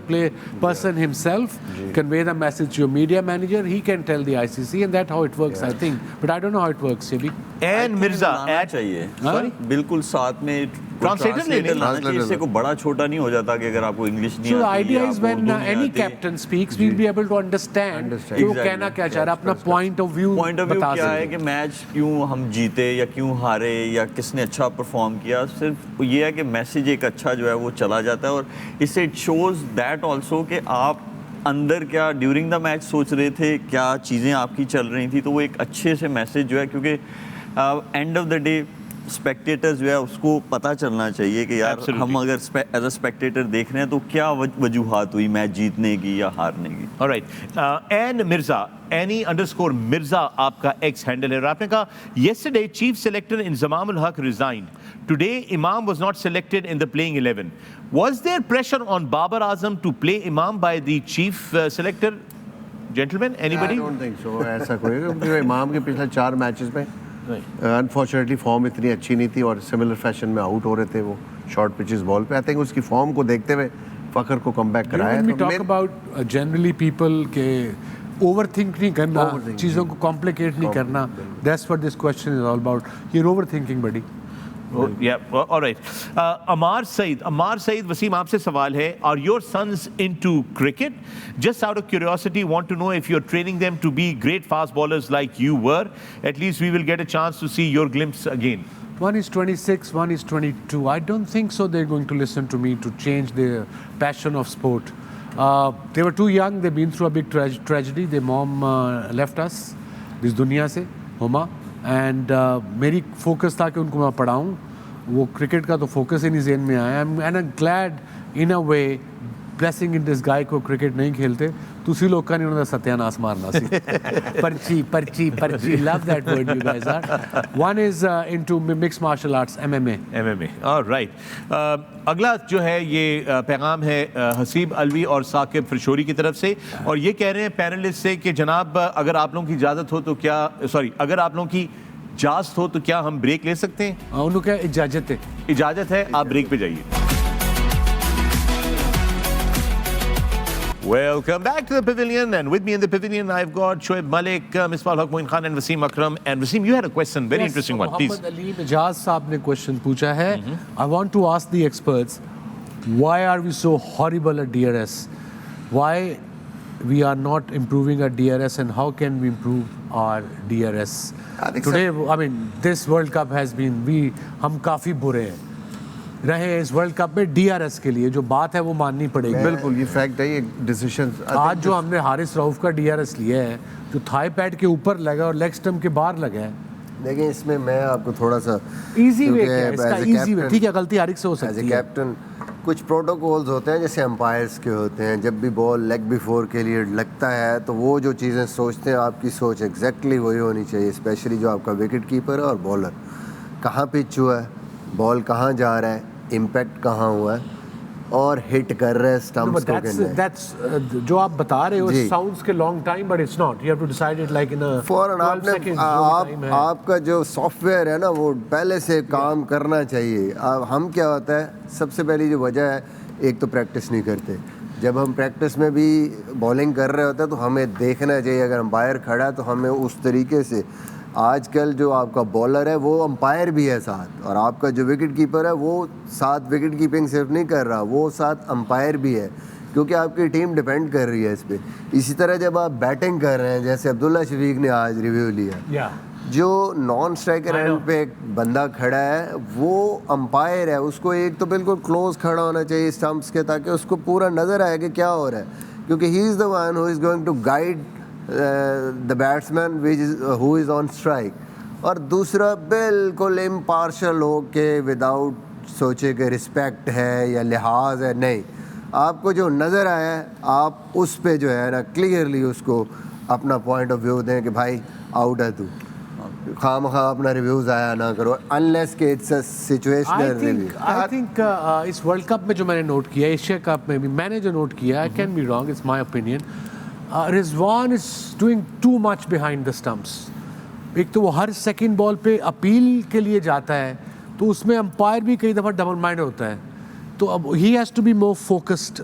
person himself, convey the message to your media manager. He can tell the ICC, and that's how it works, I think. But I don't know how it works, Shabi. एन मिर्जा चाहिए. Sorry? बिल्कुल साथ में Translator लेने. लाना चाहिए. इससे को बड़ा छोटा नहीं हो जाता कि अगर आपको इंग्लिश नहीं So the आती idea या is आपको when उर्दू नहीं any आती. captain speaks, we'll be able to understand कि वो कहना क्या चाह रहा है, अपना point of view point of view बता क्या है सके. कि मैच क्यों हम जीते या क्यों हारे या किसने अच्छा परफॉर्म किया, सिर्फ ये है कि मैसेज एक अच्छा जो है वो चला जाता है. और इससे इट शोज दैट ऑल्सो कि आप अंदर क्या ड्यूरिंग द मैच सोच रहे थे, क्या चीज़ें आपकी चल रही थी. तो वो एक अच्छे से मैसेज जो है, क्योंकि end of the day spectators जो है उसको पता चलना चाहिए कि यार Absolutely. हम अगर एज अ स्पेक्टेटर देख रहे हैं तो क्या वजूहात हुई मैच जीतने की या हारने की. ऑलराइट. एन मिर्जा, Annie_Mirza आपका एक्स हैंडल है. और आपने कहा yesterday chief selector Inzamam ul Haq resigned. Today Imam was not selected in the playing 11. Was there pressure on Babar Azam to play Imam by the chief selector? Gentlemen, anybody? I don't think so. ऐसा कोई, क्योंकि इमाम के पिछले 4 matches में unfortunately form इतनी अच्छी नहीं थी और सिमिलर फैशन में आउट हो रहे थे वो शॉर्ट पिचेस बॉल पे. आई थिंक उसकी फॉर्म को देखते हुए फखर को कमबैक कराया. When we talk about generally people के overthink नहीं करना, चीज़ों को complicate नहीं करना. That's what this question is all about. You're overthinking, buddy. Oh, yeah, all right. Amar Saeed, Wasim आपसे सवाल है. Are your sons into cricket? Just out of curiosity, want to know if you're training them to be great fast bowlers like you were. At least we will get a chance to see your glimpse again. One is 26, one is 22. I don't think so they're going to listen to me to change their passion of sport. They were too young. They've been through a big tragedy. Their mom left us, this दुनिया से, Homa. And मेरी focus था कि उनको मैं पढ़ाऊँ. वो cricket का तो फोकस ही नहीं जेन में आया. And I am glad in a way blessing in this guy को क्रिकेट नहीं खेलते. तुसी लोग का नहीं उन्होंने सत्यानाश मारना सी. पर्ची love that word you guys are. One is into mixed martial arts, MMA. Alright. अगला जो है ये पैगाम है हसीब अलवी और साकिब फ्रिशोरी की तरफ से. और ये कह रहे हैं पैनलिस्ट से कि जनाब अगर आप लोगों की इजाज़त हो तो क्या, अगर आप लोगों की इजाज़त हो तो क्या हम ब्रेक ले सकते हैं? उनको इजाज़त है. इजाज़त है, आप ब्रेक पे जाइए. Welcome back to the Pavilion, and with me in the Pavilion I've got Shoaib Malik, Misbah, Moin Khan and Wasim Akram. And Wasim, you had a question, very interesting one, please. Mohammad Ali मिजाज साहब ने question पूछा है. I want to ask the experts, why are we so horrible at DRS? Why we are not improving our DRS, and how can we improve our DRS? Today, I mean, this World Cup has been, हम काफ़ी बुरे हैं रहे इस world cup में DRS के लिए. जो बात है वो माननी पड़ेगी. बिल्कुल ये फैक्ट है, ये डिसीजन. आज जो हमने हारिस रऊफ का DRS लिया है, जो थाई पैड के ऊपर लगा और लेग स्टंप के बाहर लगा है. देखिए इसमें मैं आपको थोड़ा सा इजी वे क्या है इसका, इजी वे. ठीक है, गलती हारिस से हो सकती है. कैप्टन कुछ प्रोटोकॉल्स होते हैं जैसे अंपायर्स के होते हैं. जब भी बॉल लेग बिफोर के लिए लगता है तो वो जो चीज़ें सोचते हैं, आपकी सोच एग्जैक्टली वही होनी चाहिए. स्पेशली जो आपका विकेट कीपर है और बॉलर, कहाँ पिच हुआ है, बॉल कहाँ जा रहा है, इम्पैक्ट कहाँ हुआ है और हिट कर रहे हैं स्टंप्स को के नहीं. दैट्स जो आप बता रहे हो साउंड्स के long time, but it's not. You have to decide it like in a foreign. आपका जो सॉफ्टवेयर है ना वो पहले से काम करना चाहिए. अब हम क्या होता है, सबसे पहली जो वजह है, एक तो प्रैक्टिस नहीं करते. जब हम प्रैक्टिस में भी बॉलिंग कर रहे होते हैं तो हमें देखना चाहिए, अगर अंपायर खड़ा है तो हमें उस तरीके से. आजकल जो आपका बॉलर है वो अंपायर भी है साथ, और आपका जो विकेट कीपर है वो साथ विकेट कीपिंग सिर्फ नहीं कर रहा, वो साथ अंपायर भी है, क्योंकि आपकी टीम डिपेंड कर रही है इस पर. इसी तरह जब आप बैटिंग कर रहे हैं, जैसे अब्दुल्ला शफीक ने आज रिव्यू लिया, जो नॉन स्ट्राइकर एंड पे एक बंदा खड़ा है वो अंपायर है. उसको एक तो बिल्कुल क्लोज खड़ा होना चाहिए स्टंप्स के, ताकि उसको पूरा नज़र आए कि क्या हो रहा है, क्योंकि he is the one who is going to guide the batsman who is on strike. और दूसरा बिल्कुल इम्पार्शल हो के विदाउट सोचे कि रिस्पेक्ट है या लिहाज है, नहीं, आपको जो नज़र आया है आप उस पे जो है ना क्लियरली उसको अपना पॉइंट ऑफ व्यू दें कि भाई आउट है तू, खामखा अपना रिव्यूज आया ना करो, अनलेस के it's a situational review. I think इस वर्ल्ड कप में जो मैंने नोट किया, एशिया कप में भी मैंने जो नोट किया, I can be wrong, it's my opinion, Rizwan is doing too much behind the stumps. एक तो वो हर सेकंड बॉल पे अपील के लिए जाता है, तो उसमें अंपायर भी कई दफ़ा डबल माइंड होता है, तो अब he has to be more focused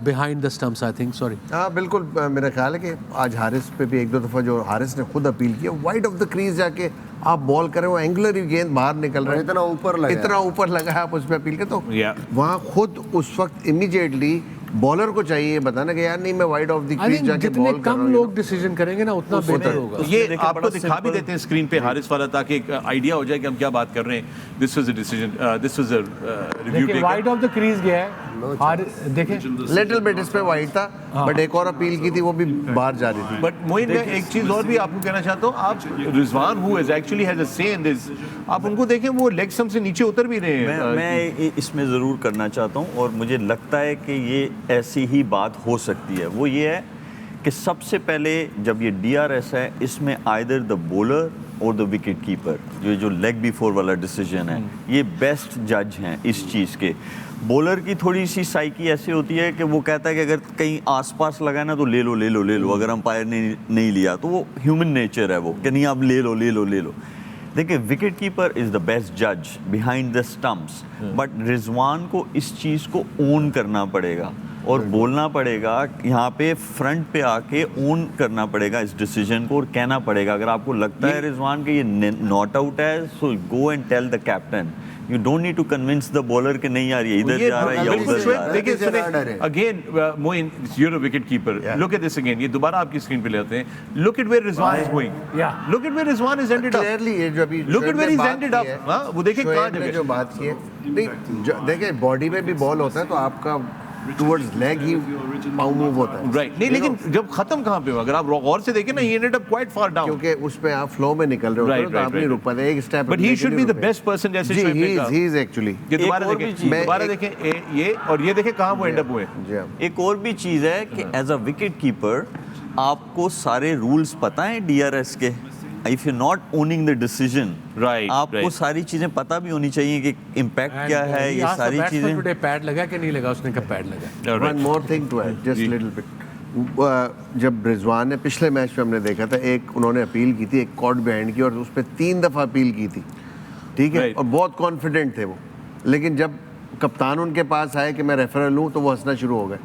behind the stumps, I think. Sorry. हाँ बिल्कुल, मेरा ख्याल है कि आज हारिस पे भी एक दो दफ़ा जो हारिस ने खुद अपील किया, वाइड ऑफ द क्रीज जाके आप बॉल करें, वो एंगुलर ही गेंद बाहर निकल रहा है, इतना ऊपर लगा है, आप उस पर अपील करें, तो वहाँ खुद उस वक्त इमीडिएटली बॉलर को चाहिए बताना कि यार नहीं मैं वाइड ऑफ द क्रीज जाके बॉल कर रहा हूं। कम लोग डिसीजन करेंगे ना उतना बेहतर होगा। ये आपको दिखा भी देते हैं स्क्रीन पे हारिस वाला, ताकि एक आइडिया हो जाए कि हम क्या बात कर रहे हैं। This was a decision, this was a review taken, wide of the crease गया है, देखें लिटिल बिट इस पे वाइड था, बट एक और अपील की थी वो भी बाहर जा रही थी। बट मोइन, मैं एक चीज और भी आपको कहना चाहता हूँ, आप Rizwan who is actually has a से इन दिस, आप उनको देखें वो लेग स्टंप से नीचे उतर भी रहे हैं। मैं इसमें ज़रूर करना चाहता हूँ, और मुझे लगता है कि ये ऐसी ही बात हो सकती है। वो ये है कि सबसे पहले जब ये DRS है, इसमें आइदर द बॉलर और द विकेट कीपर, जो लेग बिफोर वाला डिसीजन है, ये बेस्ट जज हैं इस चीज़ के। बॉलर की थोड़ी सी साइकी ऐसी होती है कि वो कहता है कि अगर कहीं आसपास लगा ना तो ले लो, अगर अंपायर ने नहीं लिया तो वो ह्यूमन नेचर है, वो कि नहीं आप ले लो। देखिए, wicket keeper is the best जज behind the stumps, but Rizwan को इस चीज़ को ओन करना पड़ेगा और बोलना पड़ेगा, यहाँ पे फ्रंट पे आके ओन करना पड़ेगा इस डिसीजन को, और कहना पड़ेगा अगर आपको लगता है रिजवान के ये नॉट आउट है, so go and tell the captain. You don't need to convince the bowler कि नहीं यार ये इधर जा रहा है या उधर जा रहा है। Again, Moin, you're a wicket keeper. Look at this again. ये दोबारा आपकी स्क्रीन पे ले आते हैं. Look at where Rizwan is going. Yeah. Look at where Rizwan has ended up. Clearly ये जो अभी Look at where he's ended up. हाँ, वो देखिए कहाँ जगह। जो बात की है, नहीं देखिए बॉडी में भी बॉल होता है तो आपका टुवर्ड्स लेग ही पाव मूव होता है, राइट। नहीं, लेकिन जब खत्म कहाँ पे हुआ, अगर आप गौर से देखें ना, he ended up quite far down, क्योंकि उस पे आप फ्लो में निकल रहे होते हो, तो आप नहीं रुक पाते, एक step. But he should be the best person, जैसे शोएब ने कहा। he is actually। ये दोबारा देखें ये, और ये देखें कहाँ वो एंड अप हुए। एक और भी चीज़ है कि एज अ विकेट कीपर आपको सारे रूल्स पता है DRS के। If you not owning the decision, आपको सारी चीजें पता भी होनी चाहिए कि इम्पैक्ट क्या है, ये सारी चीजें। टुडे पैड लगा कि नहीं लगा, उसने कहा पैड लगा। One more thing to add, just little bit. जब रिजवान ने पिछले मैच में हमने देखा था, एक उन्होंने अपील की थी, एक कॉट बिहाइंड की, और उस पर 3 दफ़ा अपील की थी, ठीक है, और बहुत कॉन्फिडेंट थे वो, लेकिन जब कप्तान उनके पास आए कि मैं रेफरल लूँ तो वो हंसना शुरू हो गए,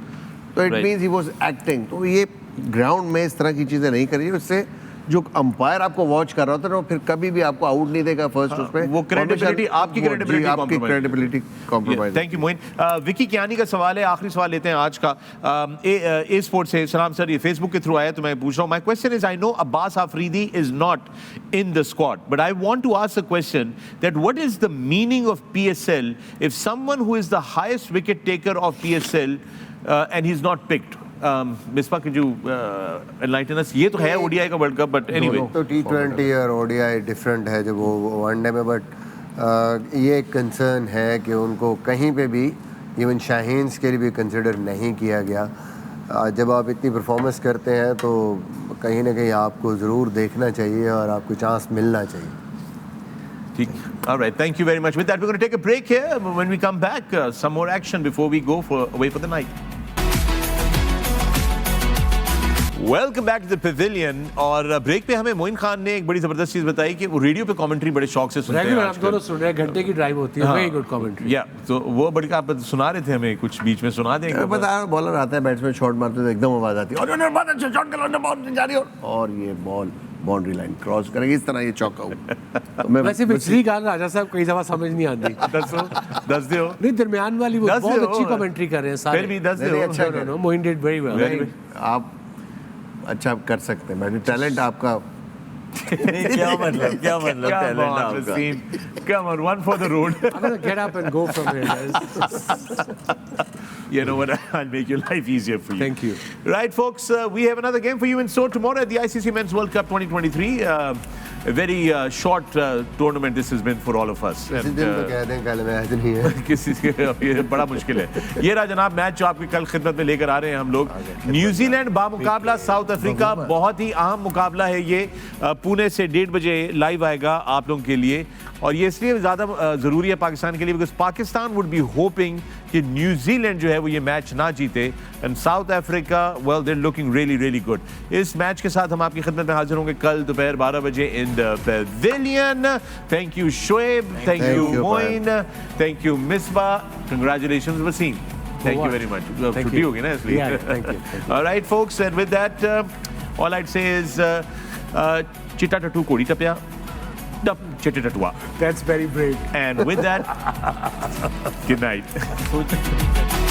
तो it means he was acting. तो ये ग्राउंड में इस तरह की चीज़ें नहीं करिए, उससे जो अंपायर आपको वॉच कर रहा होता है, फिर कभी भी आपको आउट नहीं देगा फर्स्ट उस पे, वो क्रेडिबिलिटी, आपकी credibility compromise. Thank you Moin. Vicky Kiani का सवाल है, आखिरी सवाल लेते हैं आज का, ए स्पोर्ट्स से। सलाम सर, ये फेसबुक के थ्रू आया तो मैं पूछ रहा हूँ। My question is, I know Abbas Afridi is not in the squad, but I want to ask a question that what is the meaning of PSL if someone who is the highest wicket taker of PSL and he is not picked? Misbah, could you enlighten us? ये तो है ODI का world cup, but anyway तो T20 और ODI different है जब वो one day में, बट ये एक कंसर्न है कि उनको कहीं पे भी इवन शाहीन्स के लिए भी कंसिडर नहीं किया गया। जब आप इतनी परफॉर्मेंस करते हैं तो कहीं ना कहीं आपको ज़रूर देखना चाहिए और आपको चांस मिलना चाहिए। ठीक, all right, thank you very much. With that, we're going to take a break here. When we come back, some more action before we go away for the night. Welcome back to the pavilion. और break पे हमें मोइन खान ने एक बड़ी जबरदस्त चीज बताई कि वो रेडियो पे कमेंट्री बड़े शौक से सुनते हैं। हम दोनों सुन रहे हैं, घंटे की ड्राइव होती है, वेरी गुड कमेंट्री। या तो वो बड़ी आप सुना रहे थे हमें, कुछ बीच में सुना देंगे। पता है, बॉलर आता है, बैट्समैन शॉट मारते तो एकदम आवाज आती है, और बहुत अच्छा शॉट कर बॉल जा रही है, और ये बॉल बाउंड्री लाइन क्रॉस करेगी, इस तरह ये चौका हुआ। वैसे पिछली गाल राजा साहब कई दफा समझ नहीं आती। दस दो नहीं, दरमियान वाली वो बहुत अच्छी कमेंट्री कर रहे हैं सारे। फिर भी 10 दो। अच्छा, मोइन डिड वेरी वेल। आप अच्छा कर सकते हैं, मैं टैलेंट आपका क्या मतलब टैलेंट आपका? Come on, one for the road. I'm gonna get up and go from here, guys. You know what? I'll make your life easier for you. Thank you. Right, folks, we have another game for you in store tomorrow at the ICC Men's World Cup 2023. very short tournament this has been for all of us. इसी दिन तो कह दें कल match नहीं है. किसी से ये बड़ा मुश्किल है. ये रहा जनाब मैच जो आपकी कल खिदमत में लेकर आ रहे हैं हम लोग. न्यूजीलैंड बामुकाबला साउथ अफ्रीका, बहुत ही अहम मुकाबला है ये. पुणे से 1:30 बजे लाइव आएगा आप लोगों के लिए, और ये इसलिए ज़्यादा ज़रूरी है पाकिस्तान के लिए because Pakistan would be hopping कि न्यूजीलैंड जो है वो ये मैच ना जीते, and south Africa well they looking really really good. इस मैच के साथ हम आपकी खिदमत में हाजिर होंगे कल दोपहर 12 बजे in the Pavilion. Thank you Shoaib, thank you Moin, thank you Misbah, congratulations Wasim. Thank you very much. छुट्टी होगी ना इसलिए. Yeah, thank you. All right folks, and with that all I'd say is चिट्टा टटू कोड़ी टपया चिट्टे टटुआ. That's very brave. And with that, good night.